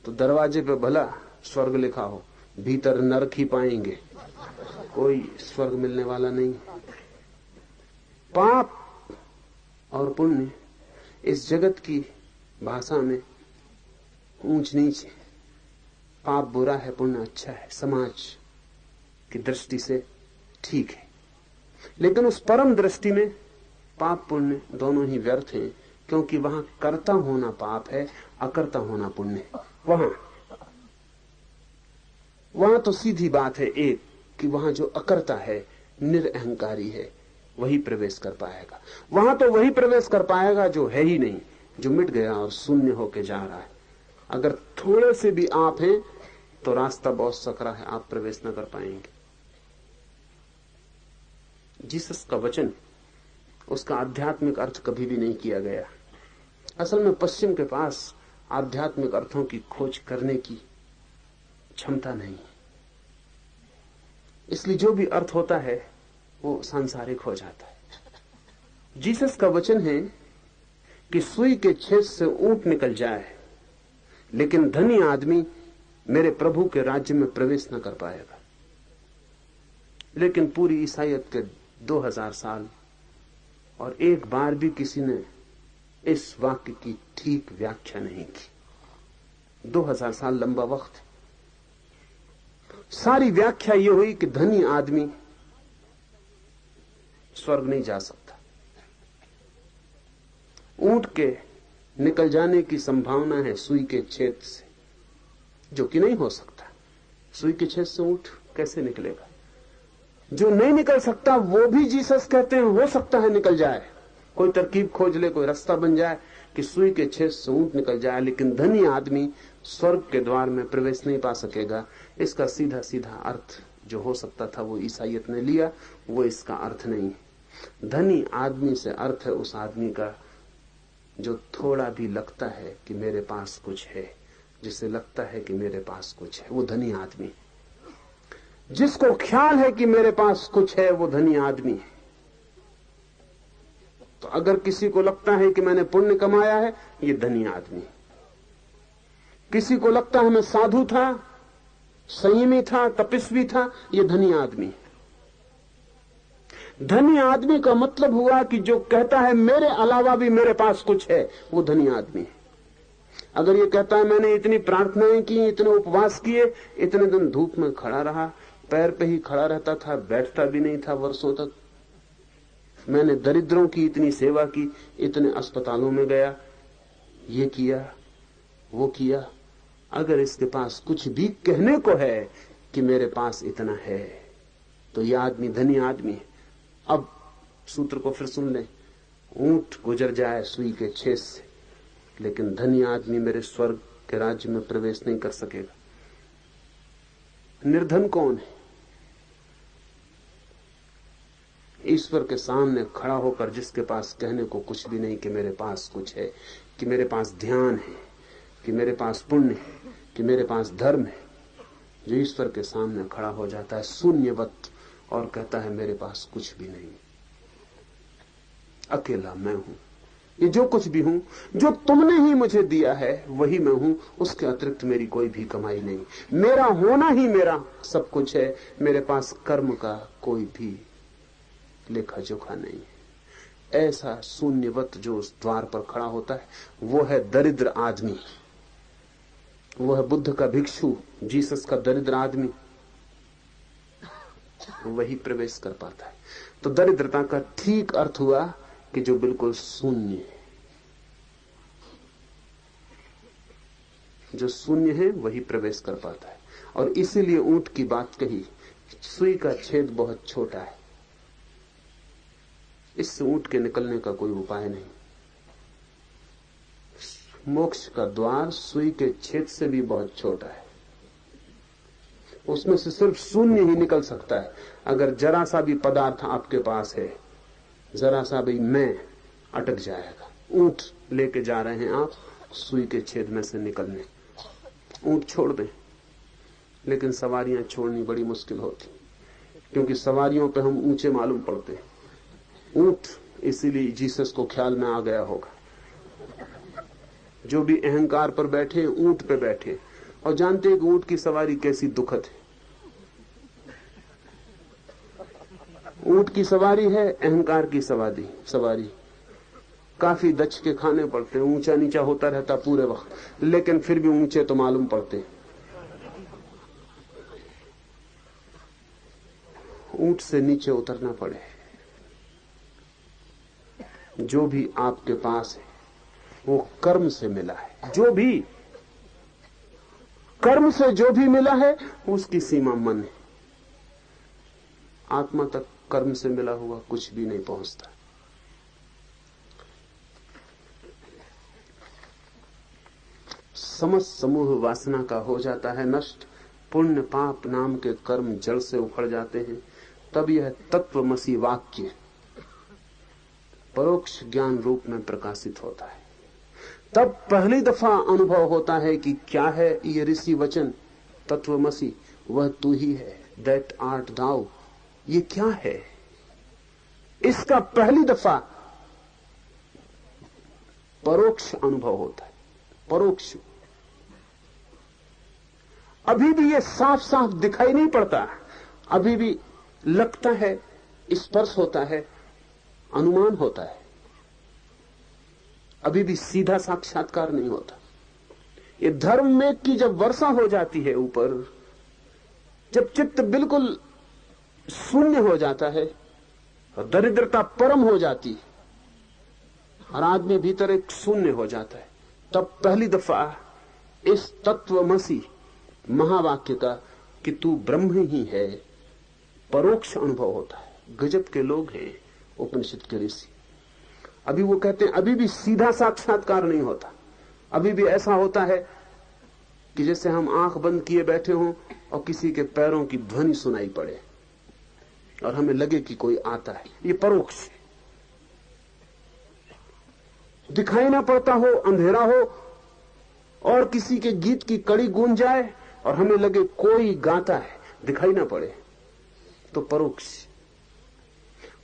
तो दरवाजे पे भला स्वर्ग लिखा हो, भीतर नरक ही पाएंगे, कोई स्वर्ग मिलने वाला नहीं। पाप और पुण्य इस जगत की भाषा में ऊंच नीच है। पाप बुरा है, पुण्य अच्छा है, समाज की दृष्टि से ठीक है। लेकिन उस परम दृष्टि में पाप पुण्य दोनों ही व्यर्थ हैं, क्योंकि वहां कर्ता होना पाप है, अकर्ता होना पुण्य है। वहां तो सीधी बात है एक, कि वहां जो अकर्ता है, निरअहंकारी है, वही प्रवेश कर पाएगा। वहां तो वही प्रवेश कर पाएगा जो है ही नहीं, जो मिट गया और शून्य होके जा रहा है। अगर थोड़े से भी आप हैं तो रास्ता बहुत सकरा है, आप प्रवेश न कर पाएंगे। जीसस का वचन, उसका आध्यात्मिक अर्थ कभी भी नहीं किया गया। असल में पश्चिम के पास आध्यात्मिक अर्थों की खोज करने की क्षमता नहीं है, इसलिए जो भी अर्थ होता है वो सांसारिक हो जाता है। जीसस का वचन है कि सुई के छेद से ऊंट निकल जाए, लेकिन धनी आदमी मेरे प्रभु के राज्य में प्रवेश न कर पाएगा। लेकिन पूरी ईसाईयत के 2000 साल और एक बार भी किसी ने इस वाक्य की ठीक व्याख्या नहीं की। 2000 साल लंबा वक्त। सारी व्याख्या यह हुई कि धनी आदमी स्वर्ग नहीं जा सकता। ऊंट के निकल जाने की संभावना है सुई के छेद से, जो कि नहीं हो सकता। सुई के छेद से ऊंट कैसे निकलेगा? जो नहीं निकल सकता वो भी जीसस कहते हैं हो सकता है निकल जाए। कोई तरकीब खोज ले, कोई रास्ता बन जाए कि सुई के छेद से ऊंट निकल जाए, लेकिन धनी आदमी स्वर्ग के द्वार में प्रवेश नहीं पा सकेगा। इसका सीधा सीधा अर्थ जो हो सकता था वो ईसाईयत ने लिया, वो इसका अर्थ नहीं है। धनी आदमी से अर्थ है उस आदमी का जो थोड़ा भी लगता है कि मेरे पास कुछ है, जिसे लगता है कि मेरे पास कुछ है, वो धनी आदमी। जिसको ख्याल है कि मेरे पास कुछ है, वो धनी आदमी है। तो अगर किसी को लगता है कि मैंने पुण्य कमाया है, ये धनी आदमी। किसी को लगता है मैं साधु था, संयमी था, तपस्वी था, ये धनी आदमी। धनी आदमी का मतलब हुआ कि जो कहता है मेरे अलावा भी मेरे पास कुछ है, वो धनी आदमी। अगर ये कहता है मैंने इतनी प्रार्थनाएं की, इतने उपवास किए, इतने दिन धूप में खड़ा रहा, पैर पे ही खड़ा रहता था, बैठता भी नहीं था वर्षों तक, मैंने दरिद्रों की इतनी सेवा की, इतने अस्पतालों में गया, ये किया वो किया, अगर इसके पास कुछ भी कहने को है कि मेरे पास इतना है, तो यह आदमी धनी आदमी है। अब सूत्र को फिर सुन लें। ऊंट गुजर जाए सुई के छेद से, लेकिन धनी आदमी मेरे स्वर्ग के राज्य में प्रवेश नहीं कर सकेगा। निर्धन कौन है? ईश्वर के सामने खड़ा होकर जिसके पास कहने को कुछ भी नहीं कि मेरे पास कुछ है, कि मेरे पास ध्यान है, कि मेरे पास पुण्य है, कि मेरे पास धर्म है। जो ईश्वर के सामने खड़ा हो जाता है शून्यवत और कहता है मेरे पास कुछ भी नहीं, अकेला मैं हूं, ये जो कुछ भी हूं, जो तुमने ही मुझे दिया है वही मैं हूं, उसके अतिरिक्त मेरी कोई भी कमाई नहीं, मेरा होना ही मेरा सब कुछ है, मेरे पास कर्म का कोई भी लेखा जोखा नहीं है। ऐसा शून्यवत जो उस द्वार पर खड़ा होता है, वो है दरिद्र आदमी, वो है बुद्ध का भिक्षु, जीसस का दरिद्र आदमी, वही प्रवेश कर पाता है। तो दरिद्रता का ठीक अर्थ हुआ कि जो बिल्कुल शून्य है, जो शून्य है वही प्रवेश कर पाता है। और इसीलिए ऊंट की बात कही, सुई का छेद बहुत छोटा है, इससे ऊंट के निकलने का कोई उपाय नहीं। मोक्ष का द्वार सुई के छेद से भी बहुत छोटा है, उसमें से सिर्फ शून्य ही निकल सकता है। अगर जरा सा भी पदार्थ आपके पास है, जरा सा भी मैं, अटक जाएगा। ऊंट लेके जा रहे हैं आप सुई के छेद में से निकलने, ऊंट छोड़ दें, लेकिन सवारियां छोड़नी बड़ी मुश्किल होती, क्योंकि सवारियों पे हम ऊंचे मालूम पड़ते हैं। ऊंट इसीलिए जीसस को ख्याल में आ गया होगा, जो भी अहंकार पर बैठे ऊंट पे बैठे और जानते हैं कि ऊंट की सवारी कैसी दुखद है। ऊंट की सवारी है अहंकार की सवारी काफी दच के खाने पड़ते हैं, ऊंचा नीचा होता रहता पूरे वक्त, लेकिन फिर भी ऊंचे तो मालूम पड़ते हैं। ऊंट से नीचे उतरना पड़े। जो भी आपके पास है वो कर्म से मिला है, जो भी कर्म से जो भी मिला है उसकी सीमा मन है। आत्मा तक कर्म से मिला हुआ कुछ भी नहीं पहुंचता। समस्त समूह वासना का हो जाता है नष्ट, पुण्य पाप नाम के कर्म जड़ से उखड़ जाते हैं। तब यह तत्वमसी वाक्य परोक्ष ज्ञान रूप में प्रकाशित होता है। तब पहली दफा अनुभव होता है कि क्या है ये ऋषि वचन तत्वमसी, वह तू ही है, दैट आर्ट दाउ। ये क्या है, इसका पहली दफा परोक्ष अनुभव होता है। परोक्ष अभी भी ये साफ साफ दिखाई नहीं पड़ता, अभी भी लगता है, स्पर्श होता है, अनुमान होता है, अभी भी सीधा साक्षात्कार नहीं होता। ये धर्म में की जब वर्षा हो जाती है ऊपर, जब चित्त बिल्कुल शून्य हो जाता है और दरिद्रता परम हो जाती है और आदमी भीतर एक शून्य हो जाता है, तब पहली दफा इस तत्वमसी महावाक्य का कि तू ब्रह्म ही है परोक्ष अनुभव होता है। गजब के लोग हैं उपनिषद के ऋषि। अभी वो कहते हैं अभी भी सीधा साक्षात्कार नहीं होता, अभी भी ऐसा होता है कि जैसे हम आंख बंद किए बैठे हों और किसी के पैरों की ध्वनि सुनाई पड़े और हमें लगे कि कोई आता है। ये परोक्ष दिखाई ना पड़ता हो, अंधेरा हो और किसी के गीत की कड़ी गूंज जाए और हमें लगे कोई गाता है, दिखाई ना पड़े, तो परोक्ष।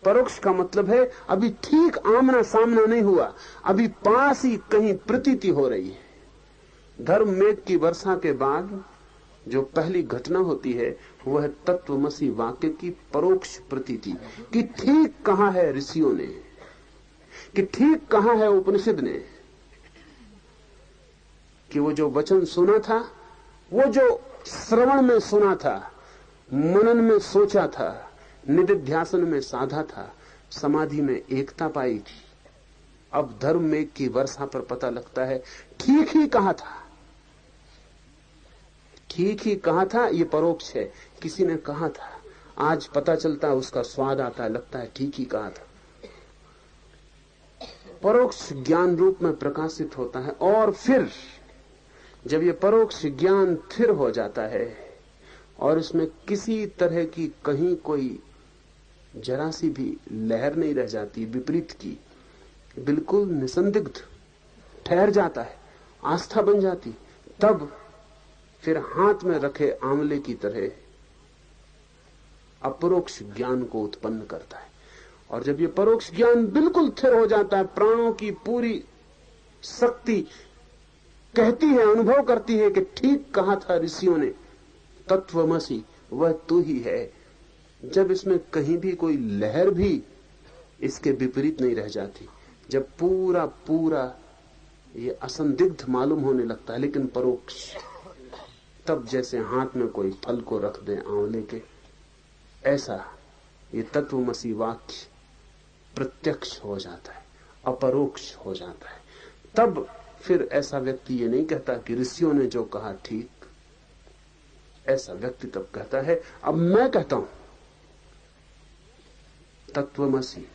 परोक्ष का मतलब है अभी ठीक आमना सामना नहीं हुआ, अभी पास ही कहीं प्रतीति हो रही है। धर्म मेघ की वर्षा के बाद जो पहली घटना होती है वह तत्वमसी वाक्य की परोक्ष प्रतीति कि ठीक कहा है ऋषियों ने, कि ठीक कहा है उपनिषद ने, कि वो जो वचन सुना था, वो जो श्रवण में सुना था, मनन में सोचा था, निधिध्यासन में साधा था, समाधि में एकता पाई थी, अब धर्म में की वर्षा पर पता लगता है ठीक ही कहा था, ठीक ही कहा था। ये परोक्ष है, किसी ने कहा था, आज पता चलता है, उसका स्वाद आता है, लगता है ठीक ही कहा था। परोक्ष ज्ञान रूप में प्रकाशित होता है। और फिर जब ये परोक्ष ज्ञान स्थिर हो जाता है और इसमें किसी तरह की कहीं कोई जरा सी भी लहर नहीं रह जाती विपरीत की, बिल्कुल निसंदिग्ध ठहर जाता है, आस्था बन जाती, तब फिर हाथ में रखे आंवले की तरह अपरोक्ष ज्ञान को उत्पन्न करता है। और जब ये परोक्ष ज्ञान बिल्कुल स्थिर हो जाता है, प्राणों की पूरी शक्ति कहती है, अनुभव करती है कि ठीक कहा था ऋषियों ने, तत्वमसी वह तू ही है। जब इसमें कहीं भी कोई लहर भी इसके विपरीत नहीं रह जाती। जब पूरा पूरा ये असंदिग्ध मालूम होने लगता है, लेकिन परोक्ष, तब जैसे हाथ में कोई फल को रख दे आंवले के, ऐसा ये तत्वमसी वाक्य प्रत्यक्ष हो जाता है, अपरोक्ष हो जाता है। तब फिर ऐसा व्यक्ति ये नहीं कहता कि ऋषियों ने जो कहा ठीक। ऐसा व्यक्ति तब कहता है, अब मैं कहता हूं तत्वमसी।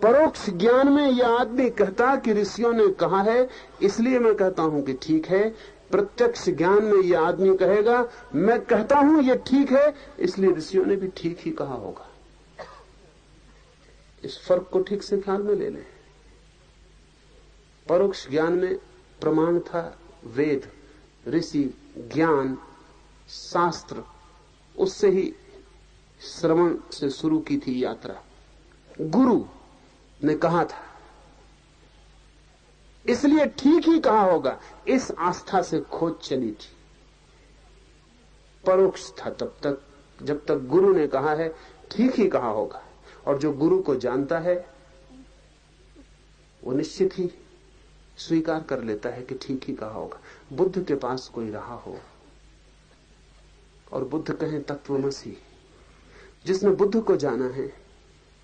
परोक्ष ज्ञान में यह आदमी कहता कि ऋषियों ने कहा है इसलिए मैं कहता हूं कि ठीक है। प्रत्यक्ष ज्ञान में यह आदमी कहेगा मैं कहता हूं यह ठीक है इसलिए ऋषियों ने भी ठीक ही कहा होगा। इस फर्क को ठीक से ख्याल में ले लें। परोक्ष ज्ञान में प्रमाण था वेद, ऋषि, ज्ञान, शास्त्र, उससे ही श्रवण से शुरू की थी यात्रा। गुरु ने कहा था इसलिए ठीक ही कहा होगा, इस आस्था से खोज चली थी। परोक्ष था तब तक जब तक गुरु ने कहा है ठीक ही कहा होगा, और जो गुरु को जानता है वो निश्चित ही स्वीकार कर लेता है कि ठीक ही कहा होगा। बुद्ध के पास कोई रहा हो और बुद्ध कहें तत्वमसी, जिसने बुद्ध को जाना है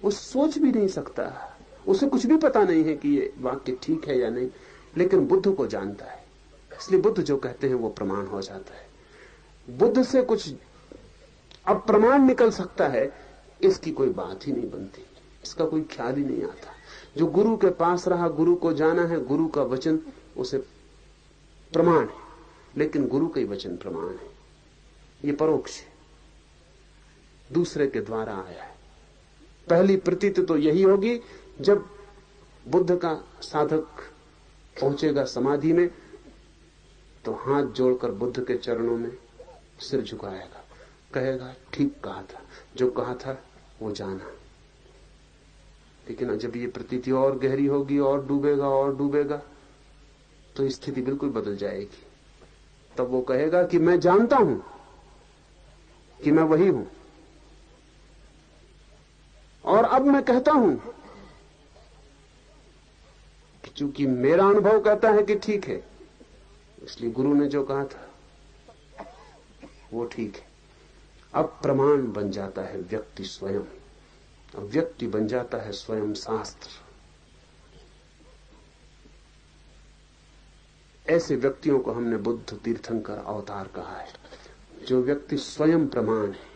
वो सोच भी नहीं सकता, उसे कुछ भी पता नहीं है कि ये वाक्य ठीक है या नहीं, लेकिन बुद्ध को जानता है, इसलिए बुद्ध जो कहते हैं वो प्रमाण हो जाता है। बुद्ध से कुछ अब प्रमाण निकल सकता है, इसकी कोई बात ही नहीं बनती, इसका कोई ख्याल ही नहीं आता। जो गुरु के पास रहा, गुरु को जाना है, गुरु का वचन उसे प्रमाण है, लेकिन गुरु का ही वचन प्रमाण है। ये परोक्ष है, दूसरे के द्वारा आया है। पहली प्रतीति तो यही होगी जब बुद्ध का साधक पहुंचेगा समाधि में तो हाथ जोड़कर बुद्ध के चरणों में सिर झुकाएगा, कहेगा ठीक कहा था, जो कहा था वो जाना। लेकिन जब ये प्रतीति और गहरी होगी और डूबेगा तो स्थिति बिल्कुल बदल जाएगी। तब वो कहेगा कि मैं जानता हूं कि मैं वही हूं, और अब मैं कहता हूं कि चूंकि मेरा अनुभव कहता है कि ठीक है, इसलिए गुरु ने जो कहा था वो ठीक है। अब प्रमाण बन जाता है व्यक्ति स्वयं, अब व्यक्ति बन जाता है स्वयं शास्त्र। ऐसे व्यक्तियों को हमने बुद्ध तीर्थंकर अवतार कहा है, जो व्यक्ति स्वयं प्रमाण है,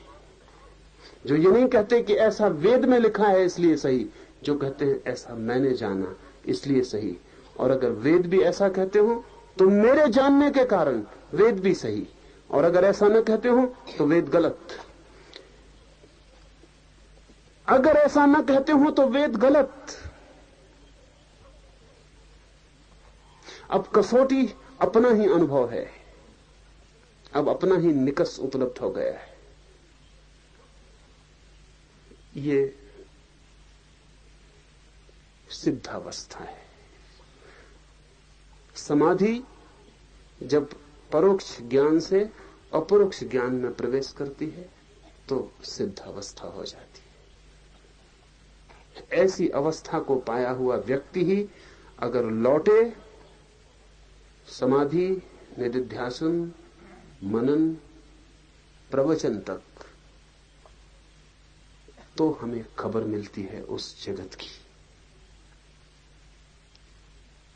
जो ये नहीं कहते कि ऐसा वेद में लिखा है इसलिए सही, जो कहते हैं ऐसा मैंने जाना इसलिए सही, और अगर वेद भी ऐसा कहते हो तो मेरे जानने के कारण वेद भी सही, और अगर ऐसा न कहते हो तो वेद गलत। अगर ऐसा न कहते हो तो वेद गलत। अब कसौटी अपना ही अनुभव है, अब अपना ही निकष उपलब्ध हो गया है। ये सिद्धावस्था है। समाधि जब परोक्ष ज्ञान से अपरोक्ष ज्ञान में प्रवेश करती है तो सिद्धावस्था हो जाती है। ऐसी अवस्था को पाया हुआ व्यक्ति ही अगर लौटे समाधि, निधिध्यासन, मनन, प्रवचन तक, तो हमें खबर मिलती है उस जगत की।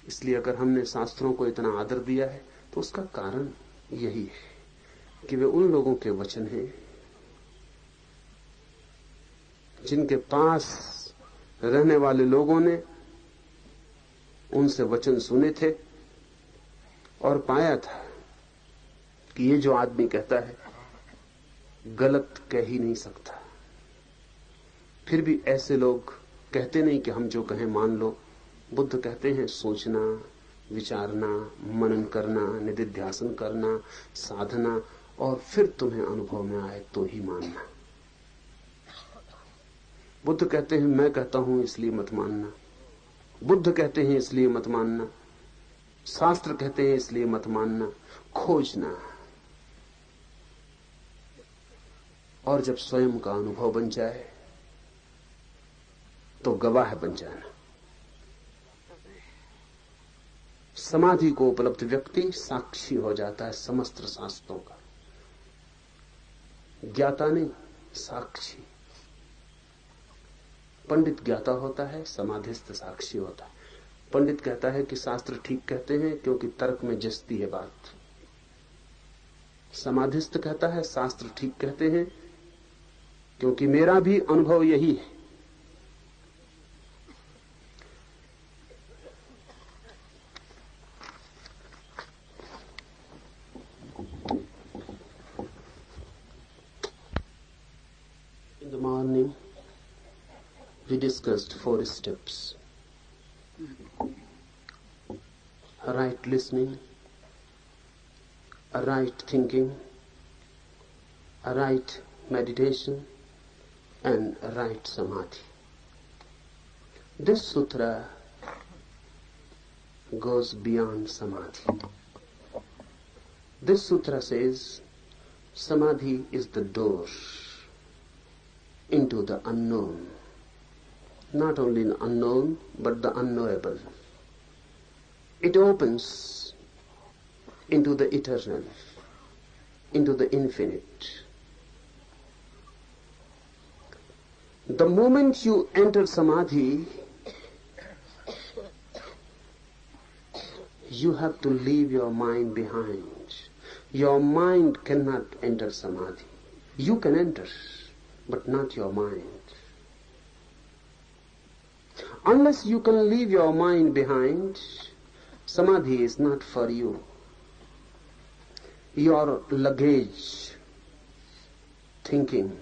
इसलिए अगर हमने शास्त्रों को इतना आदर दिया है तो उसका कारण यही है कि वे उन लोगों के वचन हैं जिनके पास रहने वाले लोगों ने उनसे वचन सुने थे और पाया था कि ये जो आदमी कहता है गलत कह ही नहीं सकता। फिर भी ऐसे लोग कहते नहीं कि हम जो कहें मान लो। बुद्ध कहते हैं सोचना, विचारना, मनन करना, निधिध्यासन करना, साधना, और फिर तुम्हें अनुभव में आए तो ही मानना। बुद्ध कहते हैं मैं कहता हूं इसलिए मत मानना, बुद्ध कहते हैं इसलिए मत मानना, शास्त्र कहते हैं इसलिए मत मानना, खोजना। और जब स्वयं का अनुभव बन जाए तो गवाह बन जाना। समाधि को उपलब्ध व्यक्ति साक्षी हो जाता है समस्त शास्त्रों का, ज्ञाता नहीं, साक्षी। पंडित ज्ञाता होता है, समाधिस्थ साक्षी होता है। पंडित कहता है कि शास्त्र ठीक कहते हैं क्योंकि तर्क में जचती है बात। समाधिस्थ कहता है शास्त्र ठीक कहते हैं क्योंकि मेरा भी अनुभव यही है। In the morning, we discussed 4 steps. A right listening, a right thinking, a right meditation, and a right samadhi. This sutra goes beyond samadhi. This sutra says samadhi is the door into the unknown. Not only the unknown, but the unknowable. It opens into the eternal, into the infinite. The moment you enter samadhi, you have to leave your mind behind. Your mind cannot enter samadhi. You can enter, but not your mind. Unless you can leave your mind behind, samadhi is not for you. Your luggage, thinking,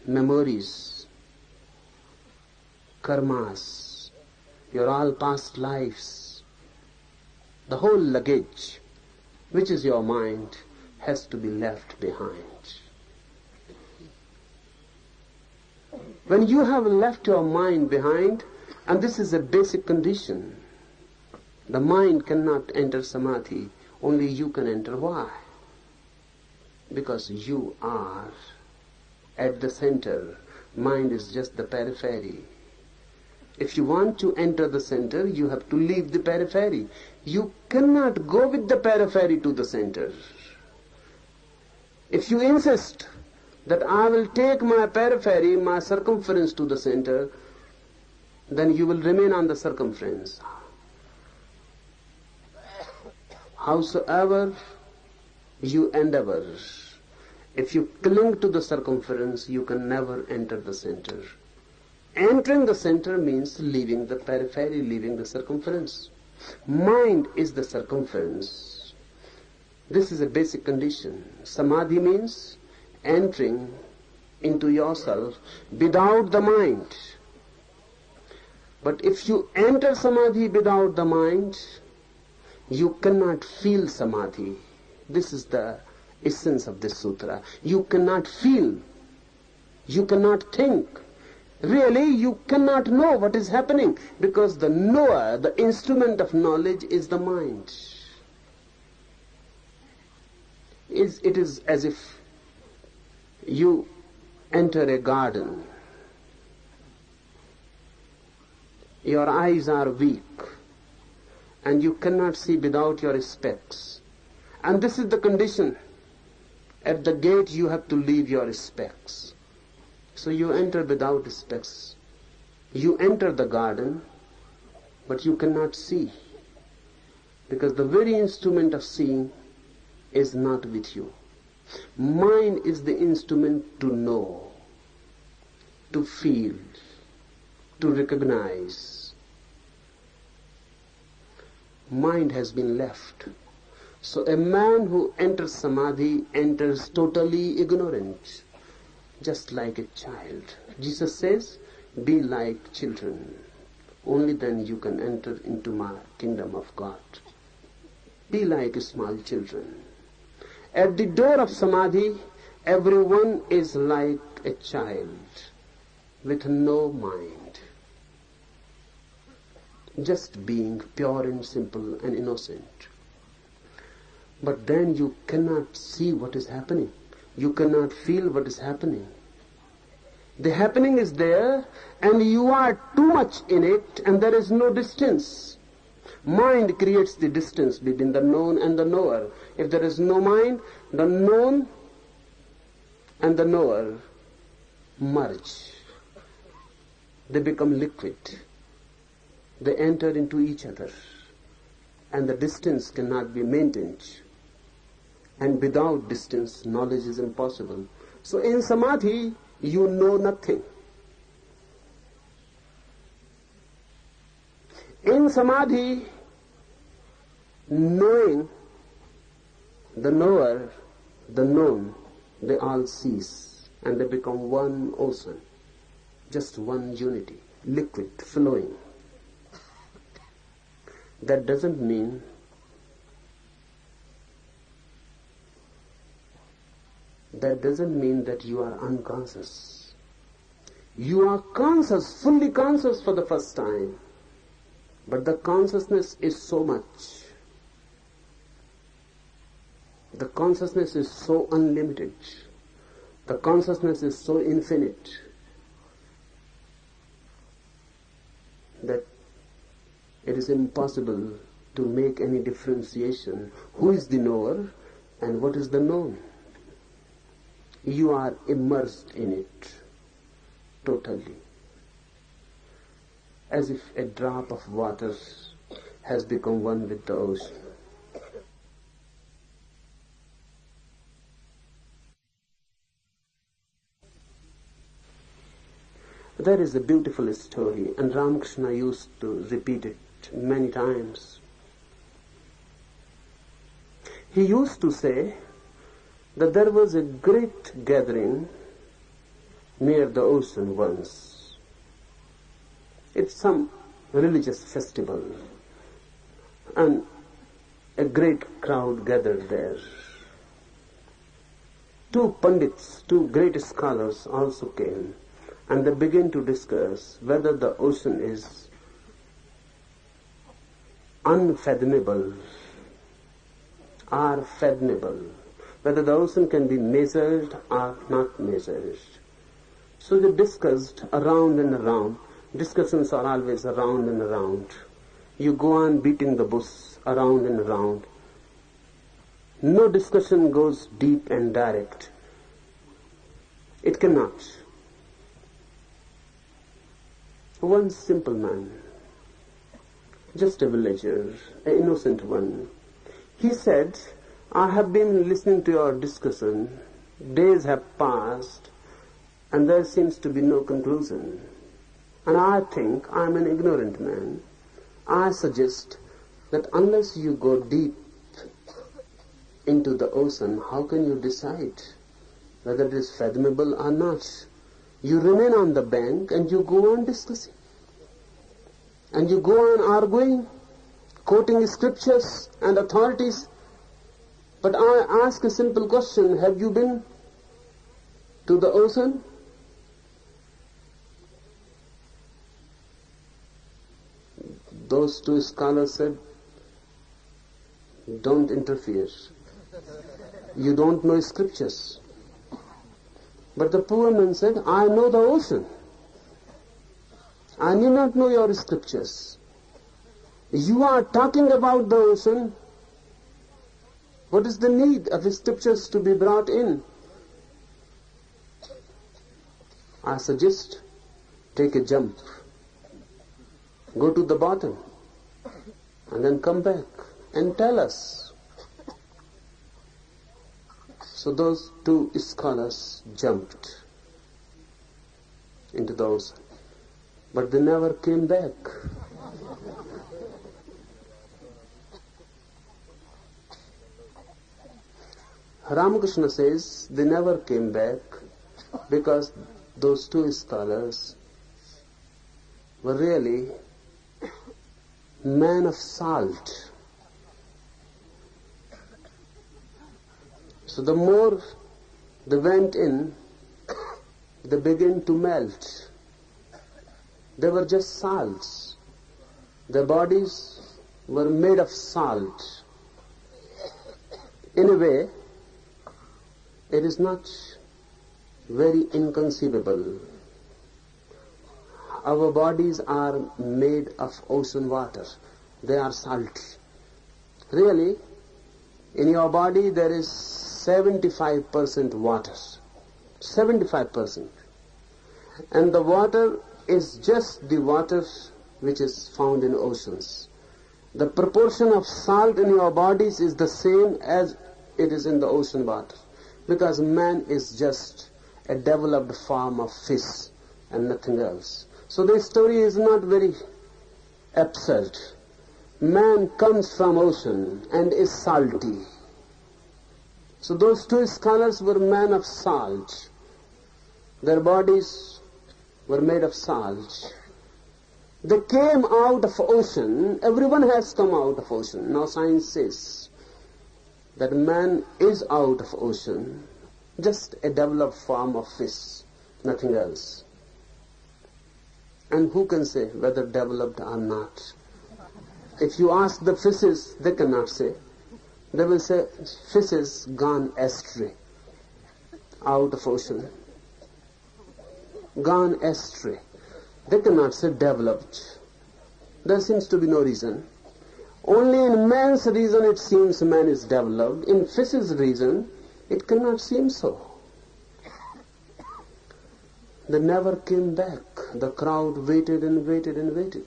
memories, karmas, your all past lives, the whole luggage, which is your mind, has to be left behind. When you have left your mind behind, and this is a basic condition, the mind cannot enter samadhi, only you can enter. Why? Because you are at the center. Mind is just the periphery. If you want to enter the center, you have to leave the periphery. You cannot go with the periphery to the center. If you insist that I will take my periphery, my circumference to the center, then you will remain on the circumference. Howsoever you endeavor, if you cling to the circumference, you can never enter the center. Entering the center means leaving the periphery, leaving the circumference. Mind is the circumference. This is a basic condition. Samadhi means entering into yourself without the mind. But if you enter samadhi without the mind, you cannot feel samadhi. This is the essence of this sutra. You cannot feel. You cannot think. Really, you cannot know what is happening because the knower, the instrument of knowledge is the mind. It is as if you enter a garden. Your eyes are weak and you cannot see without your specs. And this is the condition. At the gate you have to leave your specs. So you enter without specs. You enter the garden, but you cannot see. Because the very instrument of seeing is not with you. Mind is the instrument to know, to feel, to recognize. Mind has been left. So a man who enters samadhi enters totally ignorant, just like a child. Jesus says, be like children. Only then you can enter into my kingdom of God. Be like small children. At the door of samadhi, everyone is like a child with no mind, just being pure and simple and innocent. But then you cannot see what is happening. You cannot feel what is happening. The happening is there, and you are too much in it, and there is no distance. Mind creates the distance between the known and the knower. If there is no mind, the known and the knower merge. They become liquid. They enter into each other, and the distance cannot be maintained. And without distance, knowledge is impossible. So in samadhi, you know nothing. In samadhi, knowing, the knower, the known, they all cease, and they become one ocean, just one unity, liquid, flowing. That doesn't mean that you are unconscious. You are conscious, fully conscious for the first time. But the consciousness is so much. The consciousness is so unlimited. The consciousness is so infinite that it is impossible to make any differentiation. Who is the knower and what is the known? You are immersed in it totally, as if a drop of water has become one with the ocean. There is a beautiful story, and Ramakrishna used to repeat it many times. He used to say that there was a great gathering near the ocean once. It's some religious festival, and a great crowd gathered there. Two pandits, two great scholars also came, and they began to discuss whether the ocean is unfathomable or fathomable, whether the ocean can be measured or not measured. So they discussed around and around. Discussions are always around and around. You go on beating the bush around and around. No discussion goes deep and direct. It cannot. One simple man, just a villager, an innocent one, he said, I have been listening to your discussion. Days have passed, and there seems to be no conclusion. And I think I am an ignorant man. I suggest that unless you go deep into the ocean, how can you decide whether it is fathomable or not? You remain on the bank and you go on discussing. And you go on arguing, quoting scriptures and authorities. But I ask a simple question, have you been to the ocean? Those two scholars said, don't interfere. You don't know scriptures. But the poor man said, I know the ocean. I need not know your scriptures. You are talking about the ocean. What is the need of scriptures to be brought in? I suggest, take a jump. Go to the bottom and then come back and tell us. So those two scholars jumped into the ocean, but they never came back. Ramakrishna says they never came back because those two scholars were really men of salt. So the more they went in, they began to melt. They were just salts. Their bodies were made of salt. In a way, It is not very inconceivable. Our bodies are made of ocean water. They are salty. Really, in your body there is 75% water. 75%. And the water is just the water which is found in oceans. The proportion of salt in your bodies is the same as it is in the ocean water. Because man is just a developed form of fish and nothing else. So this story is not very absurd. Man comes from ocean and is salty. So those two scholars were men of salt. Their bodies were made of salt. They came out of ocean. Everyone has come out of ocean. Now science says that man is out of ocean, just a developed form of fish, nothing else. And who can say whether developed or not? If you ask the fishes, they cannot say. They will say, fishes gone astray, out of ocean. Gone astray. They cannot say developed. There seems to be no reason. Only in man's reason it seems man is developed. In fish's reason, it cannot seem so. They never came back. The crowd waited and waited and waited.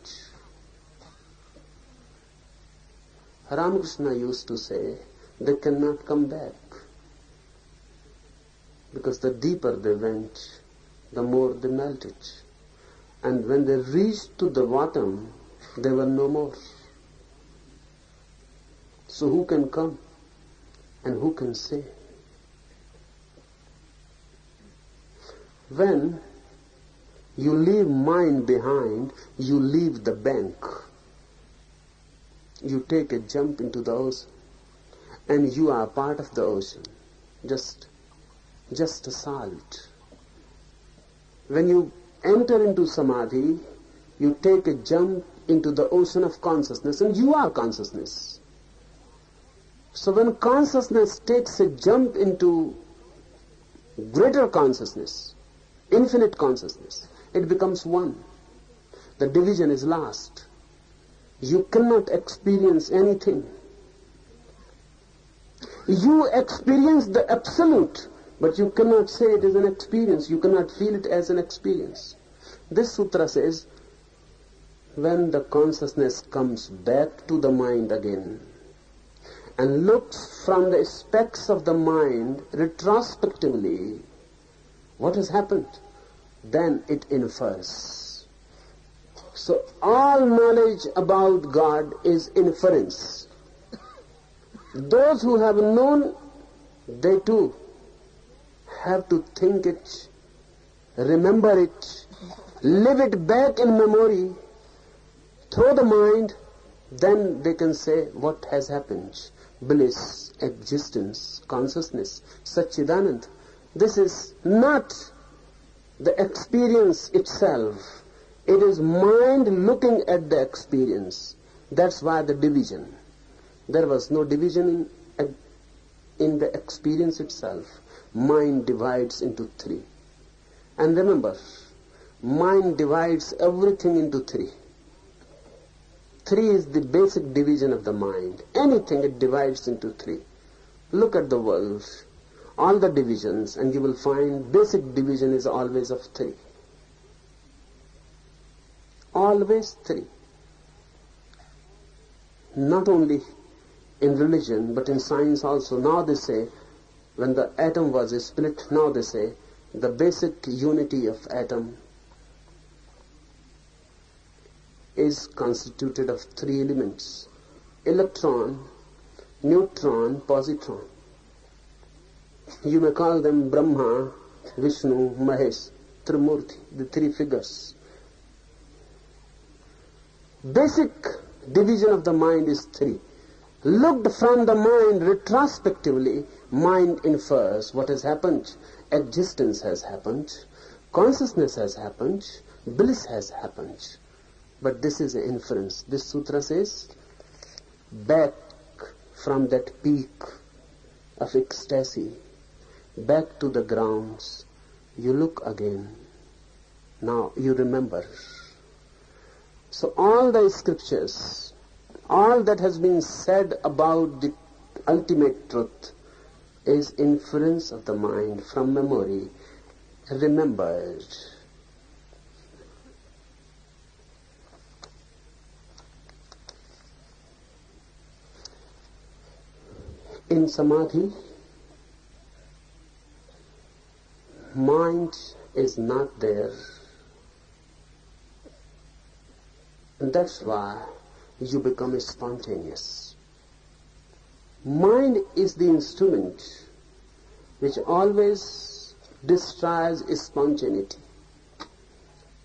Ramakrishna used to say, they cannot come back. Because the deeper they went, the more they melted. And when they reached to the bottom, they were no more. So who can come and who can say? When you leave mind behind, you leave the bank. You take a jump into the ocean, and you are part of the ocean, just a salt. When you enter into samadhi, you take a jump into the ocean of consciousness, and you are consciousness. So when consciousness takes a jump into greater consciousness, infinite consciousness, it becomes one. The division is lost. You cannot experience anything. You experience the absolute, but you cannot say it is an experience. You cannot feel it as an experience. This sutra says, when the consciousness comes back to the mind again and looks from the specs of the mind retrospectively, what has happened? Then it infers. So all knowledge about God is inference. Those who have known, they too have to think it, remember it, live it back in memory, through the mind, then they can say what has happened. Bliss, existence, consciousness, Satchidanand. This is not the experience itself. It is mind looking at the experience. That's why the division. There was no division in the experience itself. Mind divides into three. And remember, mind divides everything into three. Three is the basic division of the mind. Anything it divides into three. Look at the world, all the divisions, and you will find basic division is always of three. Always three. Not only in religion, but in science also. Now they say, when the atom was split, now they say, the basic unity of atom is constituted of three elements: electron, neutron, positron. You may call them Brahma, Vishnu, Mahesh, Trimurti, the three figures. Basic division of the mind is three. Looked from the mind retrospectively, mind infers what has happened. Existence has happened, consciousness has happened, bliss has happened. But this is an inference. This sutra says, back from that peak of ecstasy, back to the grounds, you look again. Now you remember. So all the scriptures, all that has been said about the ultimate truth is inference of the mind from memory, remembered. In samadhi, mind is not there. And that's why you become spontaneous. Mind is the instrument which always destroys spontaneity.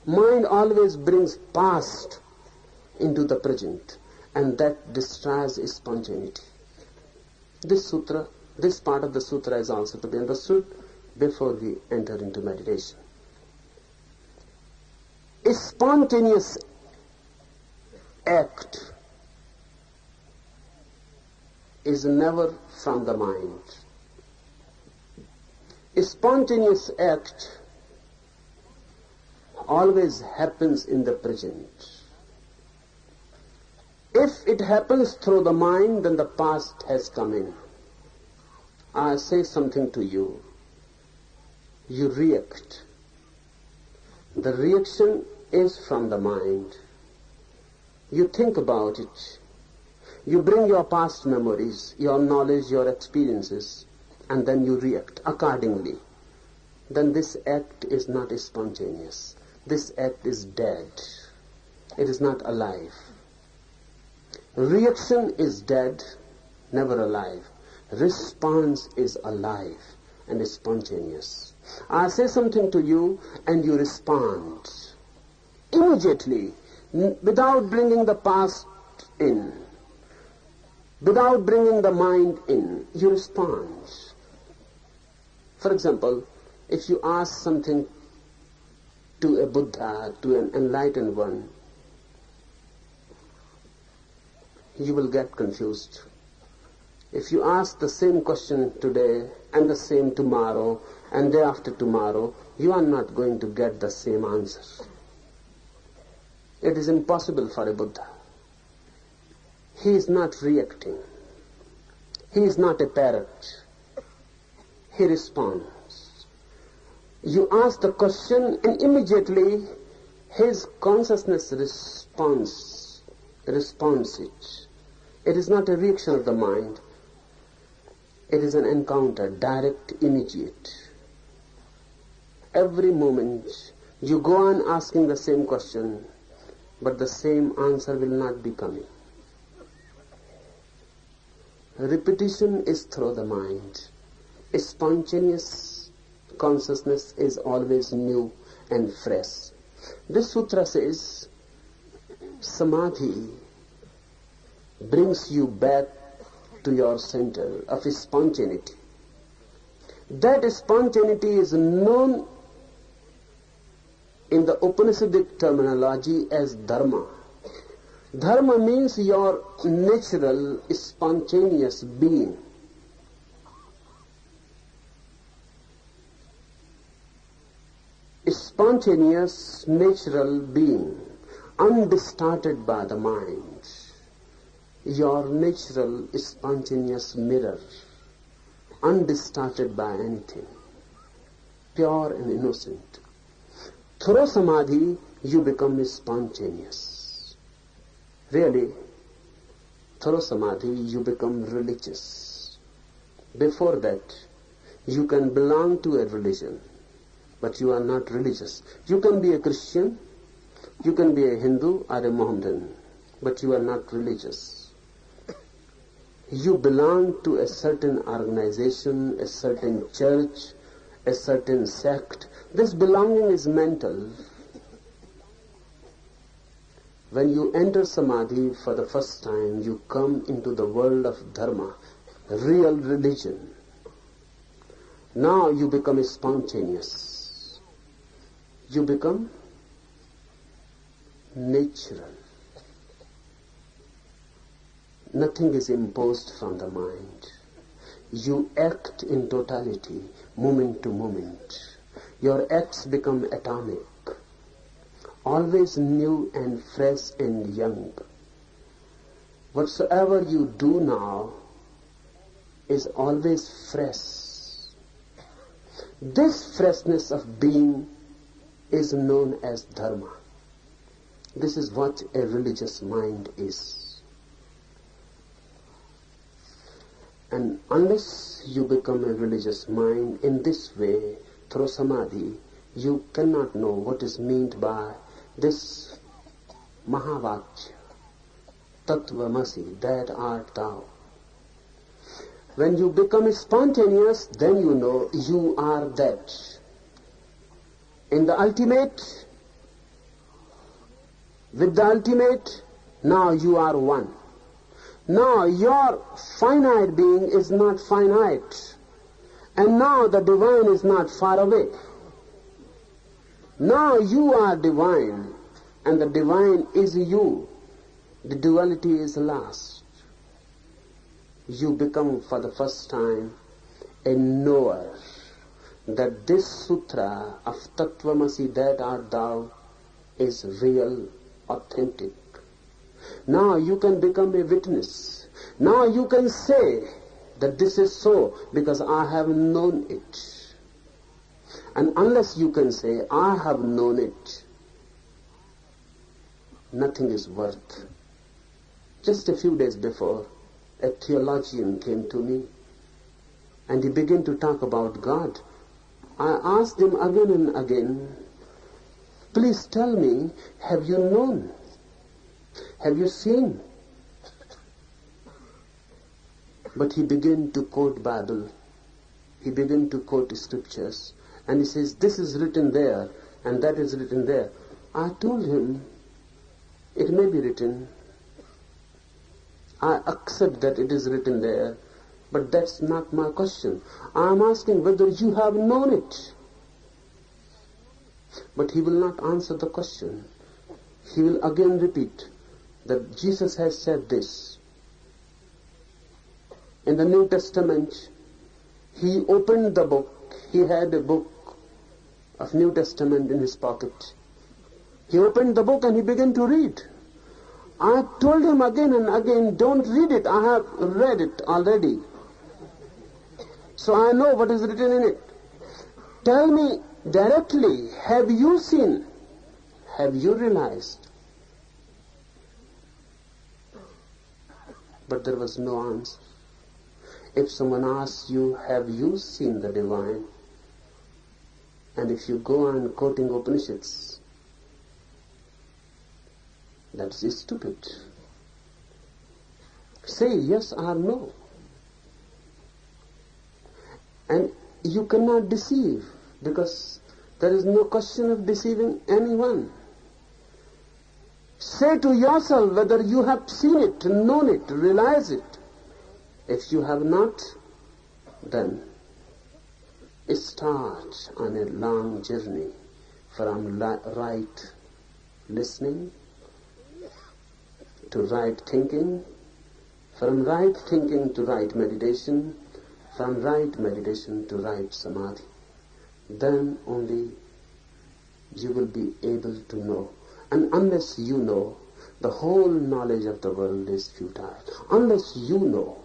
Mind always brings past into the present, and that destroys spontaneity. This part of the sutra is also to be understood before we enter into meditation. A spontaneous act is never from the mind. A spontaneous act always happens in the present. If it happens through the mind, then the past has come in. I say something to you. You react. The reaction is from the mind. You think about it. You bring your past memories, your knowledge, your experiences, and then you react accordingly. Then this act is not spontaneous. This act is dead. It is not alive. Reaction is dead, never alive. Response is alive and is spontaneous. I say something to you and you respond immediately, without bringing the past in, without bringing the mind in. You respond. For example, if you ask something to a Buddha, to an enlightened one, you will get confused. If you ask the same question today and the same tomorrow and day after tomorrow, you are not going to get the same answer. It is impossible for a Buddha. He is not reacting. He is not a parrot. He responds. You ask the question and immediately his consciousness responds it. It is not a reaction of the mind. It is an encounter, direct, immediate. Every moment you go on asking the same question, but the same answer will not be coming. Repetition is through the mind. A spontaneous consciousness is always new and fresh. This sutra says, samadhi brings you back to your center of spontaneity. That spontaneity is known in the Upanishadic terminology as dharma. Dharma means your natural, spontaneous being. Spontaneous, natural being, undistorted by the mind. Your natural, spontaneous mirror, undistorted by anything, pure and innocent. Through samadhi, you become spontaneous. Really, through samadhi, you become religious. Before that, you can belong to a religion, but you are not religious. You can be a Christian, you can be a Hindu or a Mohammedan, but you are not religious. You belong to a certain organization, a certain church, a certain sect. This belonging is mental. When you enter samadhi for the first time, you come into the world of dharma, real religion. Now you become spontaneous. You become natural. Nothing is imposed from the mind. You act in totality, moment to moment. Your acts become atomic, always new and fresh and young. Whatsoever you do now is always fresh. This freshness of being is known as dharma. This is what a religious mind is. And unless you become a religious mind in this way, through samadhi, you cannot know what is meant by this Mahavakya, Tattvamasi, that art thou. When you become spontaneous, then you know you are that. In the ultimate, with the ultimate, now you are one. Now your finite being is not finite. And now the divine is not far away. Now you are divine, and the divine is you. The duality is lost. You become for the first time a knower that this sutra of Tattvamasi, that art thou, is real, authentic. Now you can become a witness. Now you can say that this is so because I have known it. And unless you can say, I have known it, nothing is worth. Just a few days before, a theologian came to me and he began to talk about God. I asked him again and again, please tell me, have you known? Have you seen? But he began to quote Bible. He began to quote scriptures. And he says, this is written there and that is written there. I told him, it may be written. I accept that it is written there, but that's not my question. I am asking whether you have known it. But he will not answer the question. He will again repeat that Jesus has said this. In the New Testament, he opened the book. He had a book of New Testament in his pocket. He opened the book and he began to read. I told him again and again, don't read it. I have read it already. So I know what is written in it. Tell me directly, have you seen? Have you realized? But there was no answer. If someone asks you, have you seen the divine? And if you go on quoting Upanishads, that's stupid. Say yes or no. And you cannot deceive, because there is no question of deceiving anyone. Say to yourself whether you have seen it, known it, realized it. If you have not, then start on a long journey from right listening to right thinking, from right thinking to right meditation, from right meditation to right samadhi. Then only you will be able to know. And unless you know, the whole knowledge of the world is futile. Unless you know,